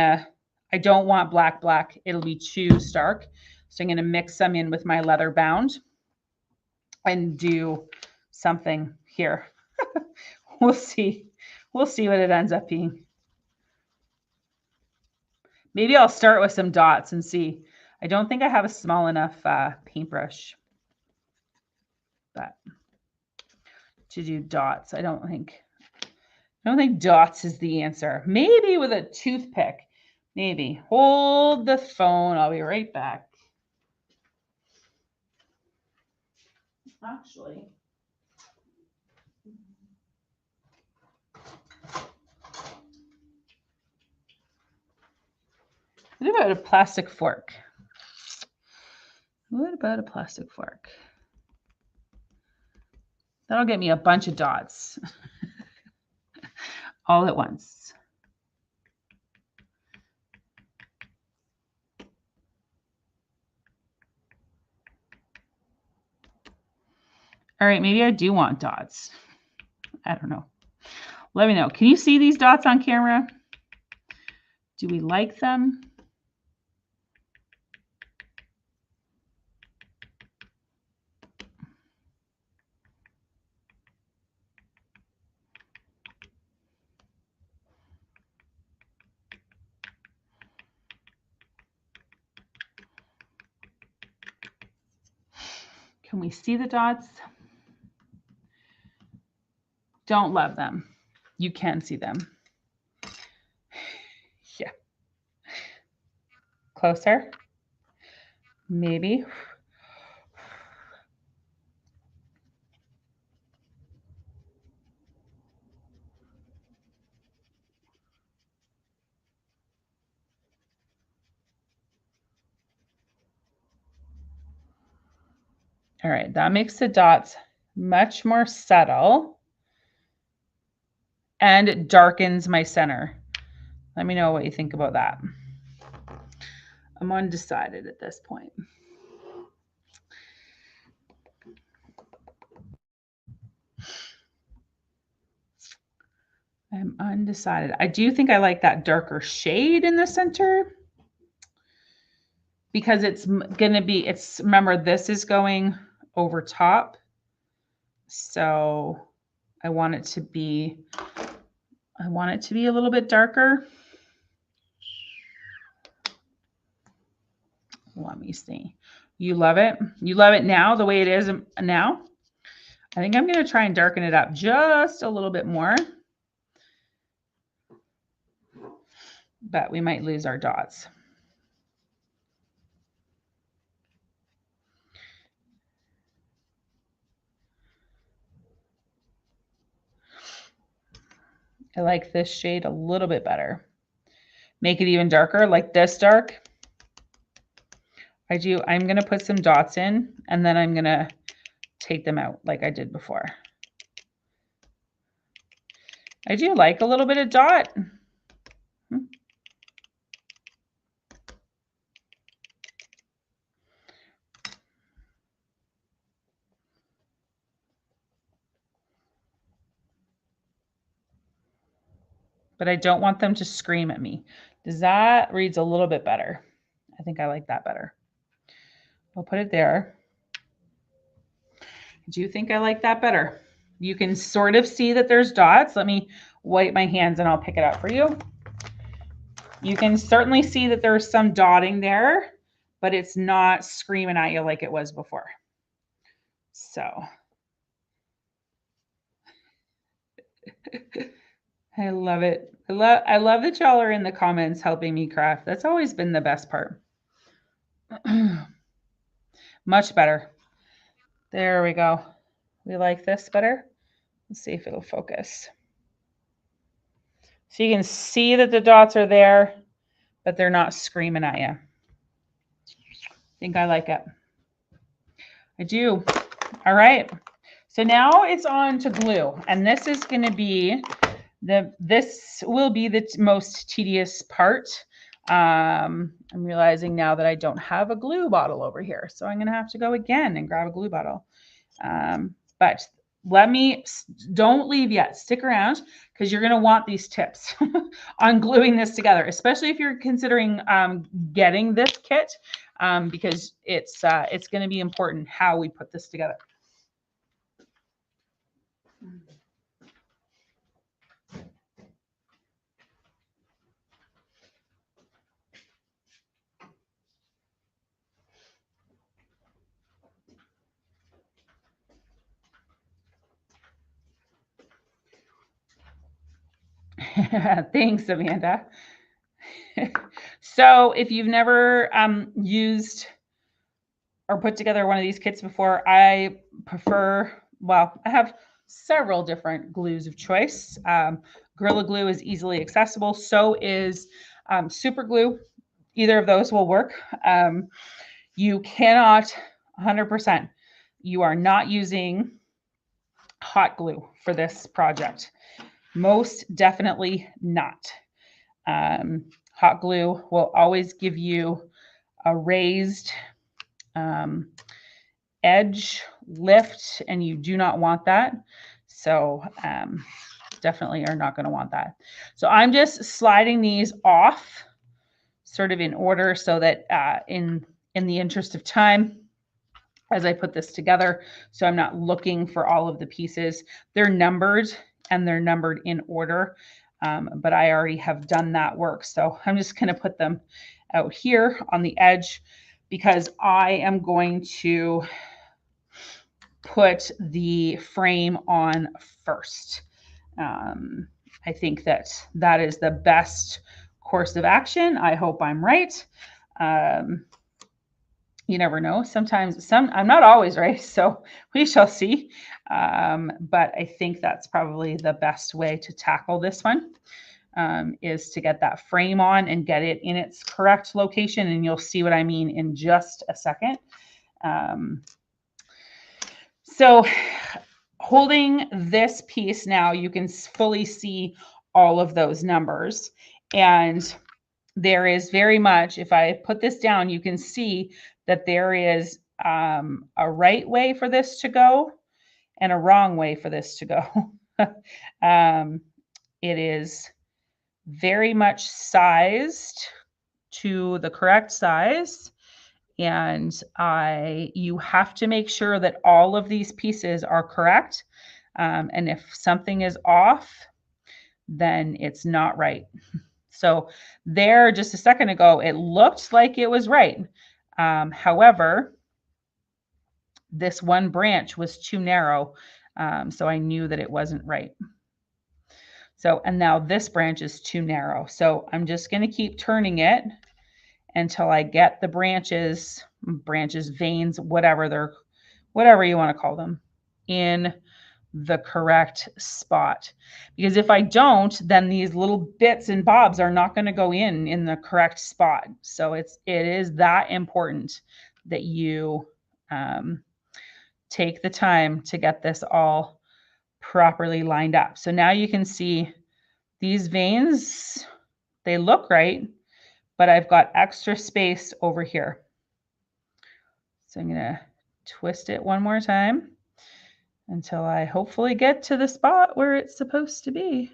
I don't want black. It'll be too stark. So I'm gonna mix some in with my leather bound and do something here. We'll see. We'll see what it ends up being. Maybe I'll start with some dots and see. I don't think I have a small enough paintbrush, but to do dots, I don't think dots is the answer. Maybe with a toothpick. Maybe. Hold the phone. I'll be right back. Actually, what about a plastic fork? What about a plastic fork? That'll get me a bunch of dots all at once. All right, maybe I do want dots. I don't know. Let me know. Can you see these dots on camera? Do we like them? Can we see the dots? Don't love them. You can see them. Yeah. Closer. Maybe. All right, that makes the dots much more subtle and it darkens my center. Let me know what you think about that. I'm undecided at this point. I'm undecided. I do think I like that darker shade in the center because it's going to be, remember, this is going over top. So I want it to be a little bit darker. Let me see. You love it? You love it now, the way it is now? I think I'm going to try and darken it up just a little bit more. But we might lose our dots. I like this shade a little bit better. Make it even darker, like this dark. I'm going to put some dots in and then I'm going to take them out like I did before. I do like a little bit of dot. but I don't want them to scream at me. Does that reads a little bit better? I think I like that better. I'll put it there. Do you think I like that better? You can sort of see that there's dots. Let me wipe my hands and I'll pick it up for you. You can certainly see that there's some dotting there, but it's not screaming at you like it was before. So I love it. I love that y'all are in the comments helping me craft. That's always been the best part. Much better. There we go. We like this better. Let's see if it'll focus. So you can see that the dots are there, but they're not screaming at you. I think I like it. I do. All right. So now it's on to glue, and this is going to be this will be the most tedious part. I'm realizing now that I don't have a glue bottle over here, so I'm going to have to go again and grab a glue bottle. But don't leave yet. Stick around because you're going to want these tips on gluing this together, especially if you're considering getting this kit, because it's going to be important how we put this together. Thanks, Amanda. So if you've never used or put together one of these kits before, I prefer, well, I have several different glues of choice. Gorilla Glue is easily accessible. So is Super Glue. Either of those will work. You cannot, 100%, you are not using hot glue for this project. Most definitely not. Hot glue will always give you a raised edge lift, and you do not want that. So definitely are not going to want that. So I'm just sliding these off sort of in order so that in the interest of time, as I put this together, so I'm not looking for all of the pieces. They're numbered and they're numbered in order, but I already have done that work. So I'm just going to put them out here on the edge because I am going to put the frame on first. I think that is the best course of action. I hope I'm right. You never know. Sometimes I'm not always right, so we shall see. But I think that's probably the best way to tackle this one, is to get that frame on and get it in its correct location. And you'll see what I mean in just a second. So holding this piece now, you can fully see all of those numbers. And there is very much, if I put this down, you can see that there is a right way for this to go and a wrong way for this to go. It is very much sized to the correct size. And you have to make sure that all of these pieces are correct. And if something is off, then it's not right. So there, just a second ago, it looked like it was right. However, this one branch was too narrow, so I knew that it wasn't right. So, and now this branch is too narrow. So I'm just going to keep turning it until I get the branches, veins, whatever you want to call them, in the correct spot. Because if I don't, then these little bits and bobs are not going to go in the correct spot. So it is that important that you take the time to get this all properly lined up. So now you can see these veins, they look right, but I've got extra space over here. So I'm going to twist it one more time until I hopefully get to the spot where it's supposed to be.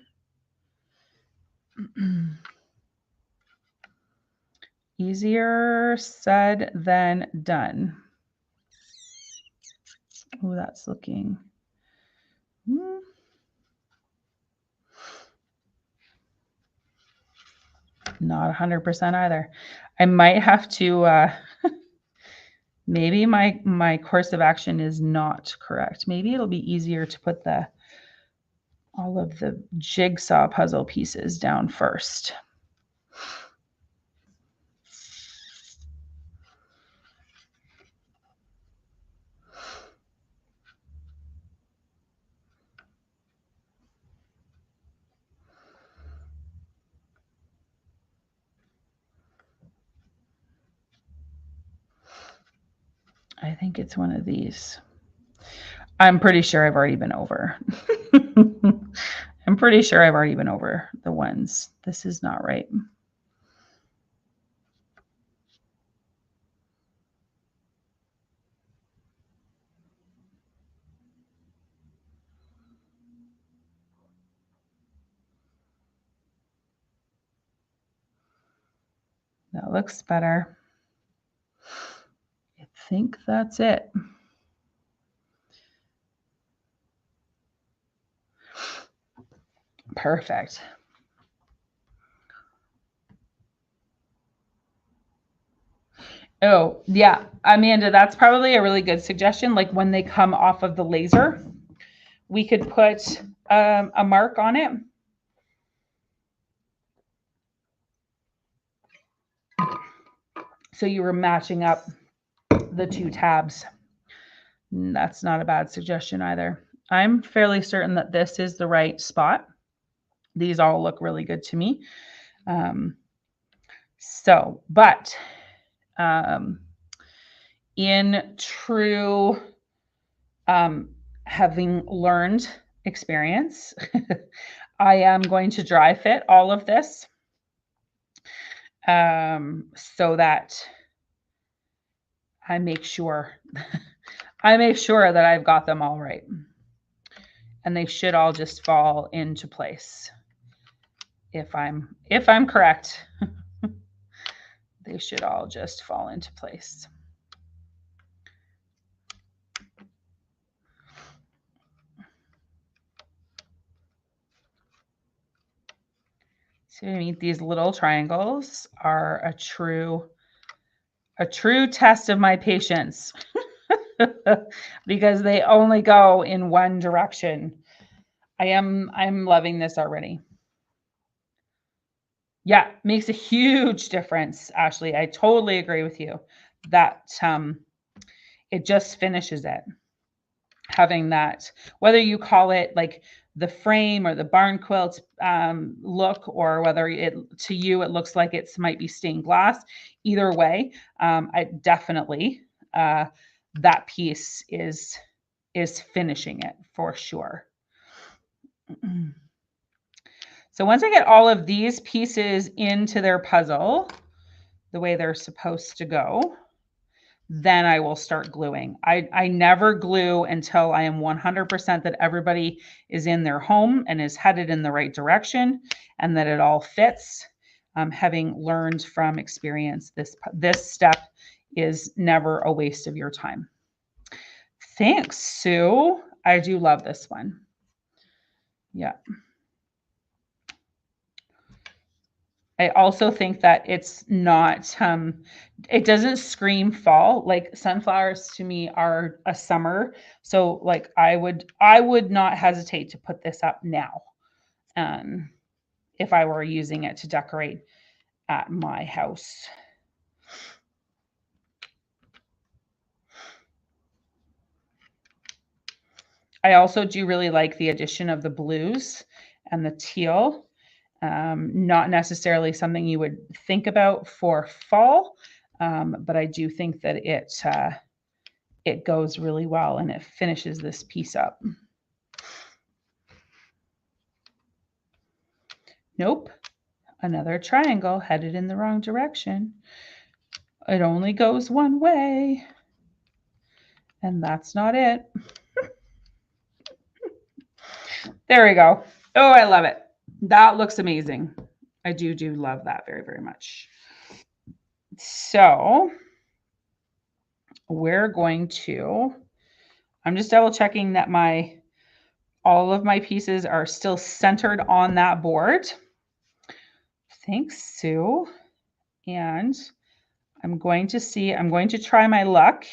Easier said than done. Oh, that's looking. Not 100% either. I might have to, maybe my course of action is not correct. Maybe it'll be easier to put all of the jigsaw puzzle pieces down first. I think it's one of these. I'm pretty sure I've already been over. I'm pretty sure I've already been over the ones. This is not right. That looks better. I think that's it. Perfect. Oh, yeah, Amanda, that's probably a really good suggestion. Like when they come off of the laser, we could put a mark on it. So you were matching up the two tabs. That's not a bad suggestion either. I'm fairly certain that this is the right spot. These all look really good to me. In true having learned experience, I am going to dry fit all of this so that I make sure that I've got them all right. And they should all just fall into place. If I'm correct, they should all just fall into place. See what I mean? These little triangles are a true test of my patience because they only go in one direction. I'm loving this already. Yeah, makes a huge difference, Ashley. I totally agree with you that it just finishes it. Having that, whether you call it like the frame or the barn quilt look, or whether to you it looks like it might be stained glass, either way, I definitely that piece is finishing it for sure. So once I get all of these pieces into their puzzle the way they're supposed to go, then I will start gluing. I never glue until I am 100% that everybody is in their home and is headed in the right direction and that it all fits. Having learned from experience, this step is never a waste of your time. Thanks, Sue. I do love this one. Yeah. I also think that it's not, it doesn't scream fall. Like sunflowers to me are a summer. So like I would not hesitate to put this up now if I were using it to decorate at my house. I also do really like the addition of the blues and the teal. Not necessarily something you would think about for fall, but I do think that it goes really well and it finishes this piece up. Nope, another triangle headed in the wrong direction. It only goes one way, and that's not it. There we go. Oh, I love it. That looks amazing. I do love that very, very much. So we're going to, I'm just double checking that all of my pieces are still centered on that board. Thanks, Sue. And I'm going to try my luck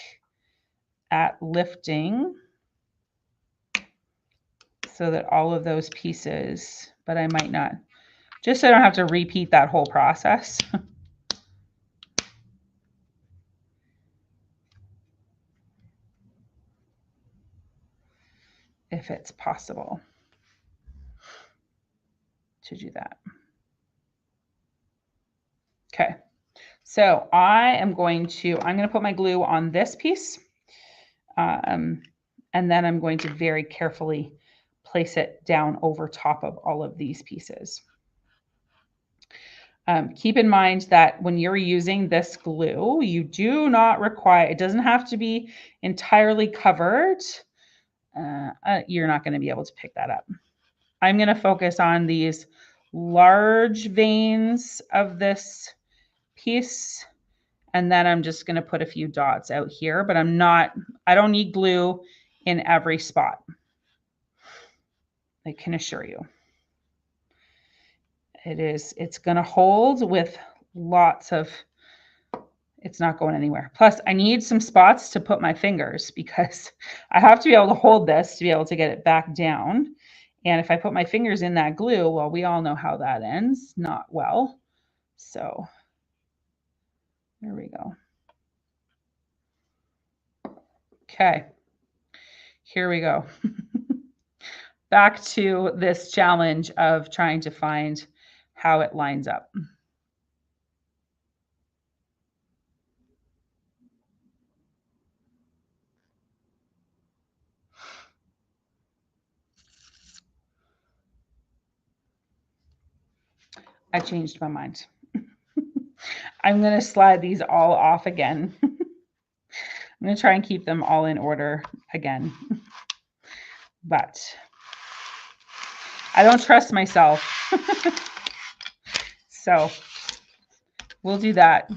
at lifting so that all of those pieces, but I might not, just so I don't have to repeat that whole process. If it's possible to do that. Okay, so I'm going to put my glue on this piece. And then I'm going to very carefully place it down over top of all of these pieces. Keep in mind that when you're using this glue, you do not require, it doesn't have to be entirely covered. You're not going to be able to pick that up. I'm going to focus on these large veins of this piece. And then I'm just going to put a few dots out here, but I don't need glue in every spot. I can assure you. It's going to hold with lots of, it's not going anywhere. Plus I need some spots to put my fingers because I have to be able to hold this to be able to get it back down. And if I put my fingers in that glue, well, we all know how that ends, not well. So there we go. Okay, here we go. Back to this challenge of trying to find how it lines up. I changed my mind. I'm going to slide these all off again. I'm going to try and keep them all in order again. But I don't trust myself. So we'll do that.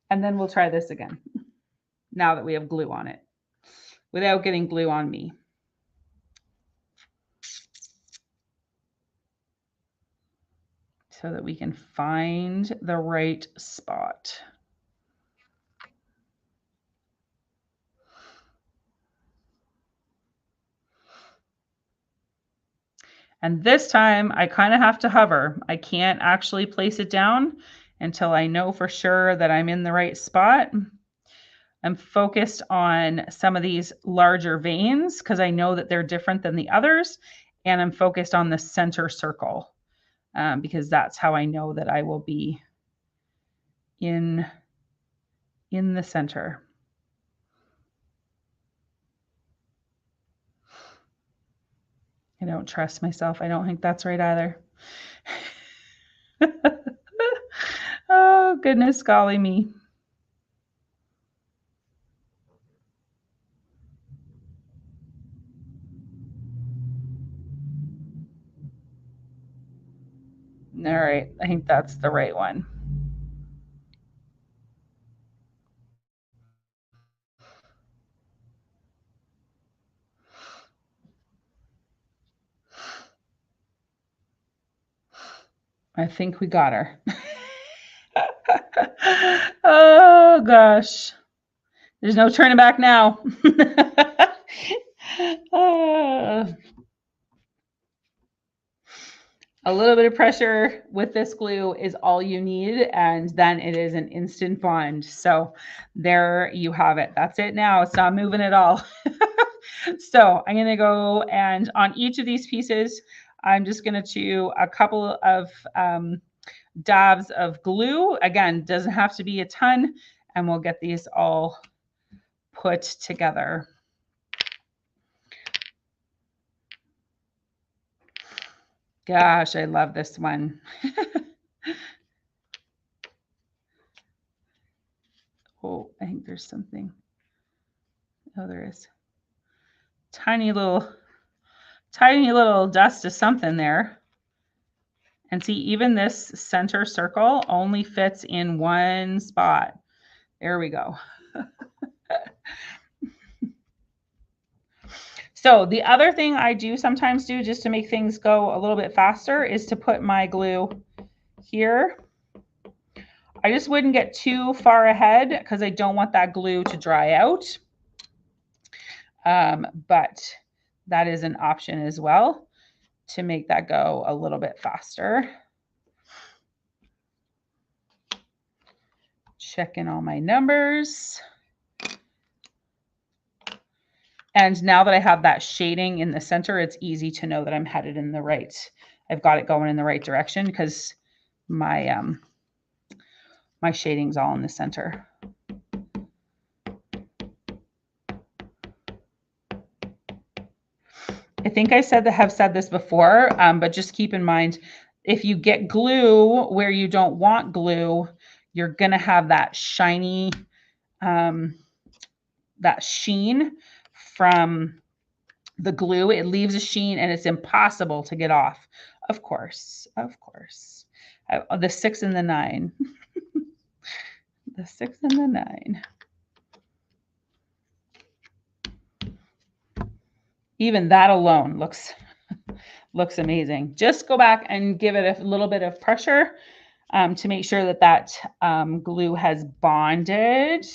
And then we'll try this again now that we have glue on it without getting glue on me. So that we can find the right spot. And this time I kind of have to hover. I can't actually place it down until I know for sure that I'm in the right spot. I'm focused on some of these larger veins because I know that they're different than the others. And I'm focused on the center circle because that's how I know that I will be in the center. I don't trust myself. I don't think that's right either. Oh, goodness golly me. All right, I think that's the right one. I think we got her. Oh, gosh. There's no turning back now. A little bit of pressure with this glue is all you need, and then it is an instant bond. So there you have it. That's it now. It's not moving at all. So I'm going to go, and on each of these pieces, I'm just going to do a couple of dabs of glue. Again, doesn't have to be a ton, and we'll get these all put together. Gosh, I love this one. Oh, I think there's something. Oh, there is. Tiny little dust of something there. And see, even this center circle only fits in one spot. There we go. So the other thing I do sometimes do just to make things go a little bit faster is to put my glue here. I just wouldn't get too far ahead because I don't want that glue to dry out. But that is an option as well to make that go a little bit faster. Checking all my numbers. And now that I have that shading in the center, it's easy to know that I'm headed in the right. I've got it going in the right direction because my my shading's all in the center. I think I have said this before, but just keep in mind, if you get glue where you don't want glue, you're going to have that shiny, that sheen from the glue. It leaves a sheen and it's impossible to get off. Of course. The 6 and the 9. The 6 and the 9. Even that alone looks amazing. Just go back and give it a little bit of pressure to make sure that glue has bonded.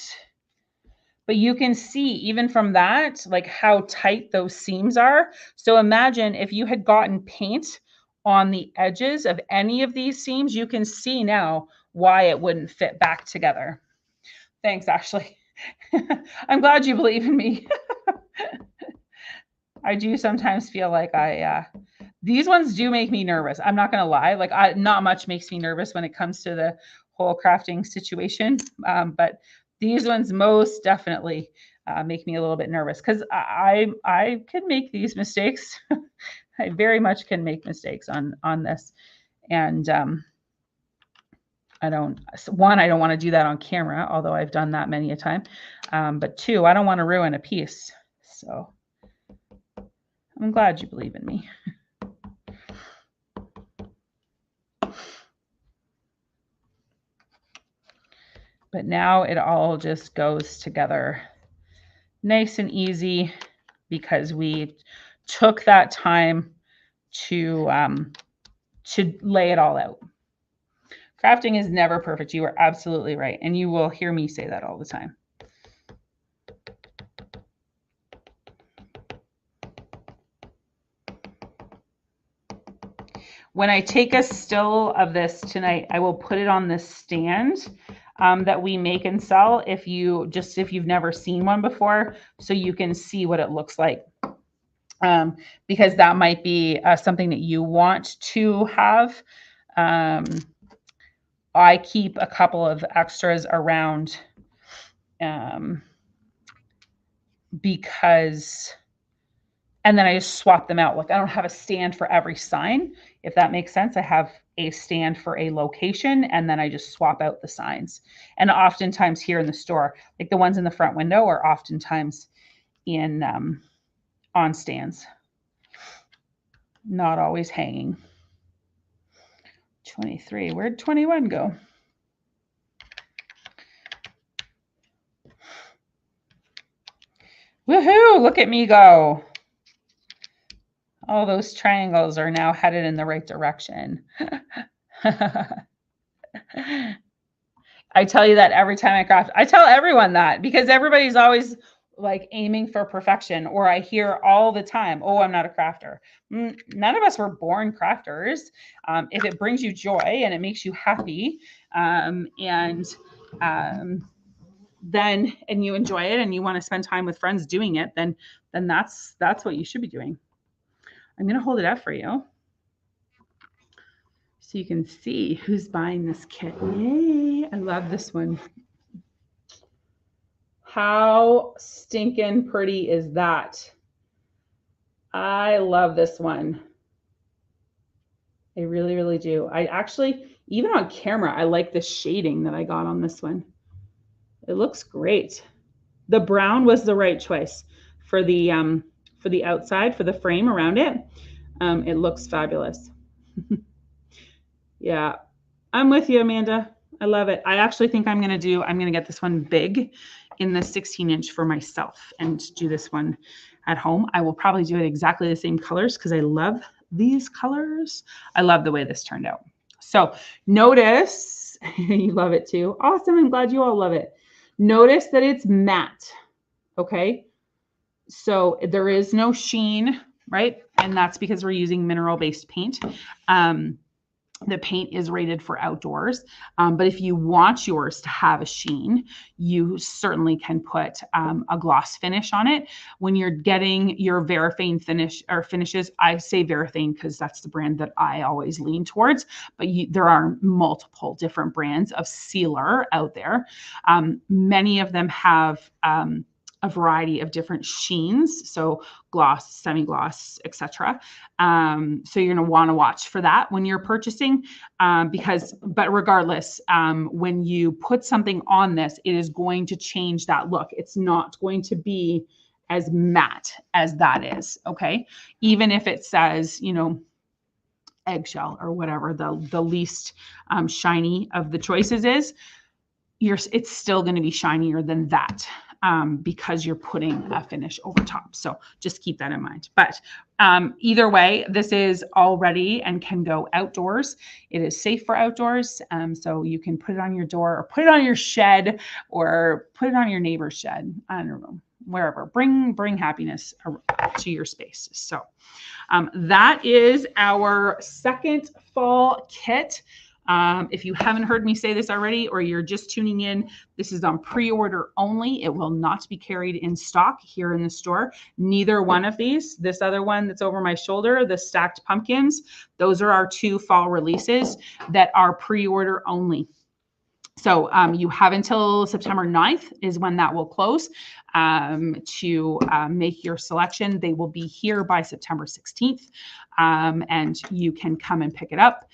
But you can see even from that, like how tight those seams are. So imagine if you had gotten paint on the edges of any of these seams, you can see now why it wouldn't fit back together. Thanks, Ashley. I'm glad you believe in me. I do sometimes feel like these ones do make me nervous. I'm not going to lie. Like not much makes me nervous when it comes to the whole crafting situation. But these ones most definitely make me a little bit nervous because I can make these mistakes. I very much can make mistakes on this. And I don't want to do that on camera, although I've done that many a time. But 2, I don't want to ruin a piece. So I'm glad you believe in me. But now it all just goes together nice and easy because we took that time to lay it all out. Crafting is never perfect. You are absolutely right. And you will hear me say that all the time. When I take a still of this tonight, I will put it on this stand that we make and sell if you've never seen one before, so you can see what it looks like. Because that might be something that you want to have. I keep a couple of extras around because, and then I just swap them out. Like I don't have a stand for every sign, if that makes sense. I have a stand for a location and then I just swap out the signs. And oftentimes here in the store, like the ones in the front window are oftentimes in on stands, not always hanging. 23, where'd 21 go? Woohoo, look at me go. All those triangles are now headed in the right direction. I tell you that every time I craft. I tell everyone that because everybody's always like aiming for perfection, or I hear all the time, oh, I'm not a crafter. None of us were born crafters. If it brings you joy and it makes you happy, then and you enjoy it and you want to spend time with friends doing it, then that's what you should be doing. I'm going to hold it up for you so you can see who's buying this kit. Yay, I love this one. How stinking pretty is that? I love this one. I really, really do. I actually, even on camera, I like the shading that I got on this one. It looks great. The brown was the right choice for the outside, for the frame around it. It looks fabulous. Yeah, I'm with you, Amanda. I love it. I actually think I'm going to get this one big in the 16-inch for myself and do this one at home. I will probably do it exactly the same colors because I love these colors. I love the way this turned out. So notice, you love it too. Awesome. I'm glad you all love it. Notice that it's matte. Okay. So there is no sheen, right? And that's because we're using mineral-based paint. The paint is rated for outdoors, but if you want yours to have a sheen, you certainly can put a gloss finish on it. When you're getting your Varathane finish or finishes, I say Varathane because that's the brand that I always lean towards, but there are multiple different brands of sealer out there. Many of them have a variety of different sheens, so gloss, semi-gloss, etc. So you're going to want to watch for that when you're purchasing, but regardless, when you put something on this, it is going to change that look. It's not going to be as matte as that is, okay? Even if it says, eggshell or whatever the least shiny of the choices is, it's still going to be shinier than that. Because you're putting a finish over top. So just keep that in mind. But either way, this is all ready and can go outdoors. It is safe for outdoors. So you can put it on your door or put it on your shed or put it on your neighbor's shed. I don't know, wherever. Bring happiness to your space. So that is our second fall kit. If you haven't heard me say this already, or you're just tuning in, this is on pre-order only. It will not be carried in stock here in the store. Neither one of these, this other one that's over my shoulder, the stacked pumpkins, those are our 2 fall releases that are pre-order only. So you have until September 9th is when that will close to make your selection. They will be here by September 16th, and you can come and pick it up.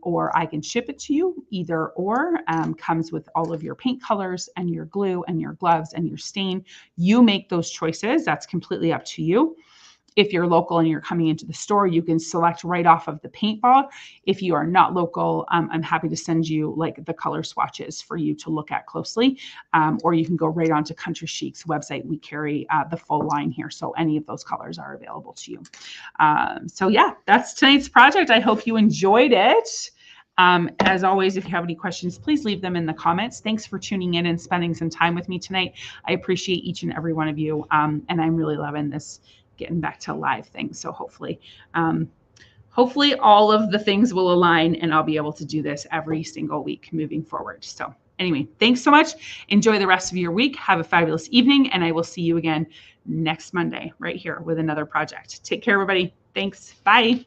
Or I can ship it to you, either or. Comes with all of your paint colors and your glue and your gloves and your stain. You make those choices. That's completely up to you. If you're local and you're coming into the store, you can select right off of the paintball. If you are not local, I'm happy to send you like the color swatches for you to look at closely. Or you can go right onto Country Chic's website. We carry the full line here. So any of those colors are available to you. So yeah, that's tonight's project. I hope you enjoyed it. As always, if you have any questions, please leave them in the comments. Thanks for tuning in and spending some time with me tonight. I appreciate each and every one of you. And I'm really loving this getting back to live things. So hopefully all of the things will align and I'll be able to do this every single week moving forward. So anyway, thanks so much. Enjoy the rest of your week. Have a fabulous evening. And I will see you again next Monday right here with another project. Take care, everybody. Thanks. Bye.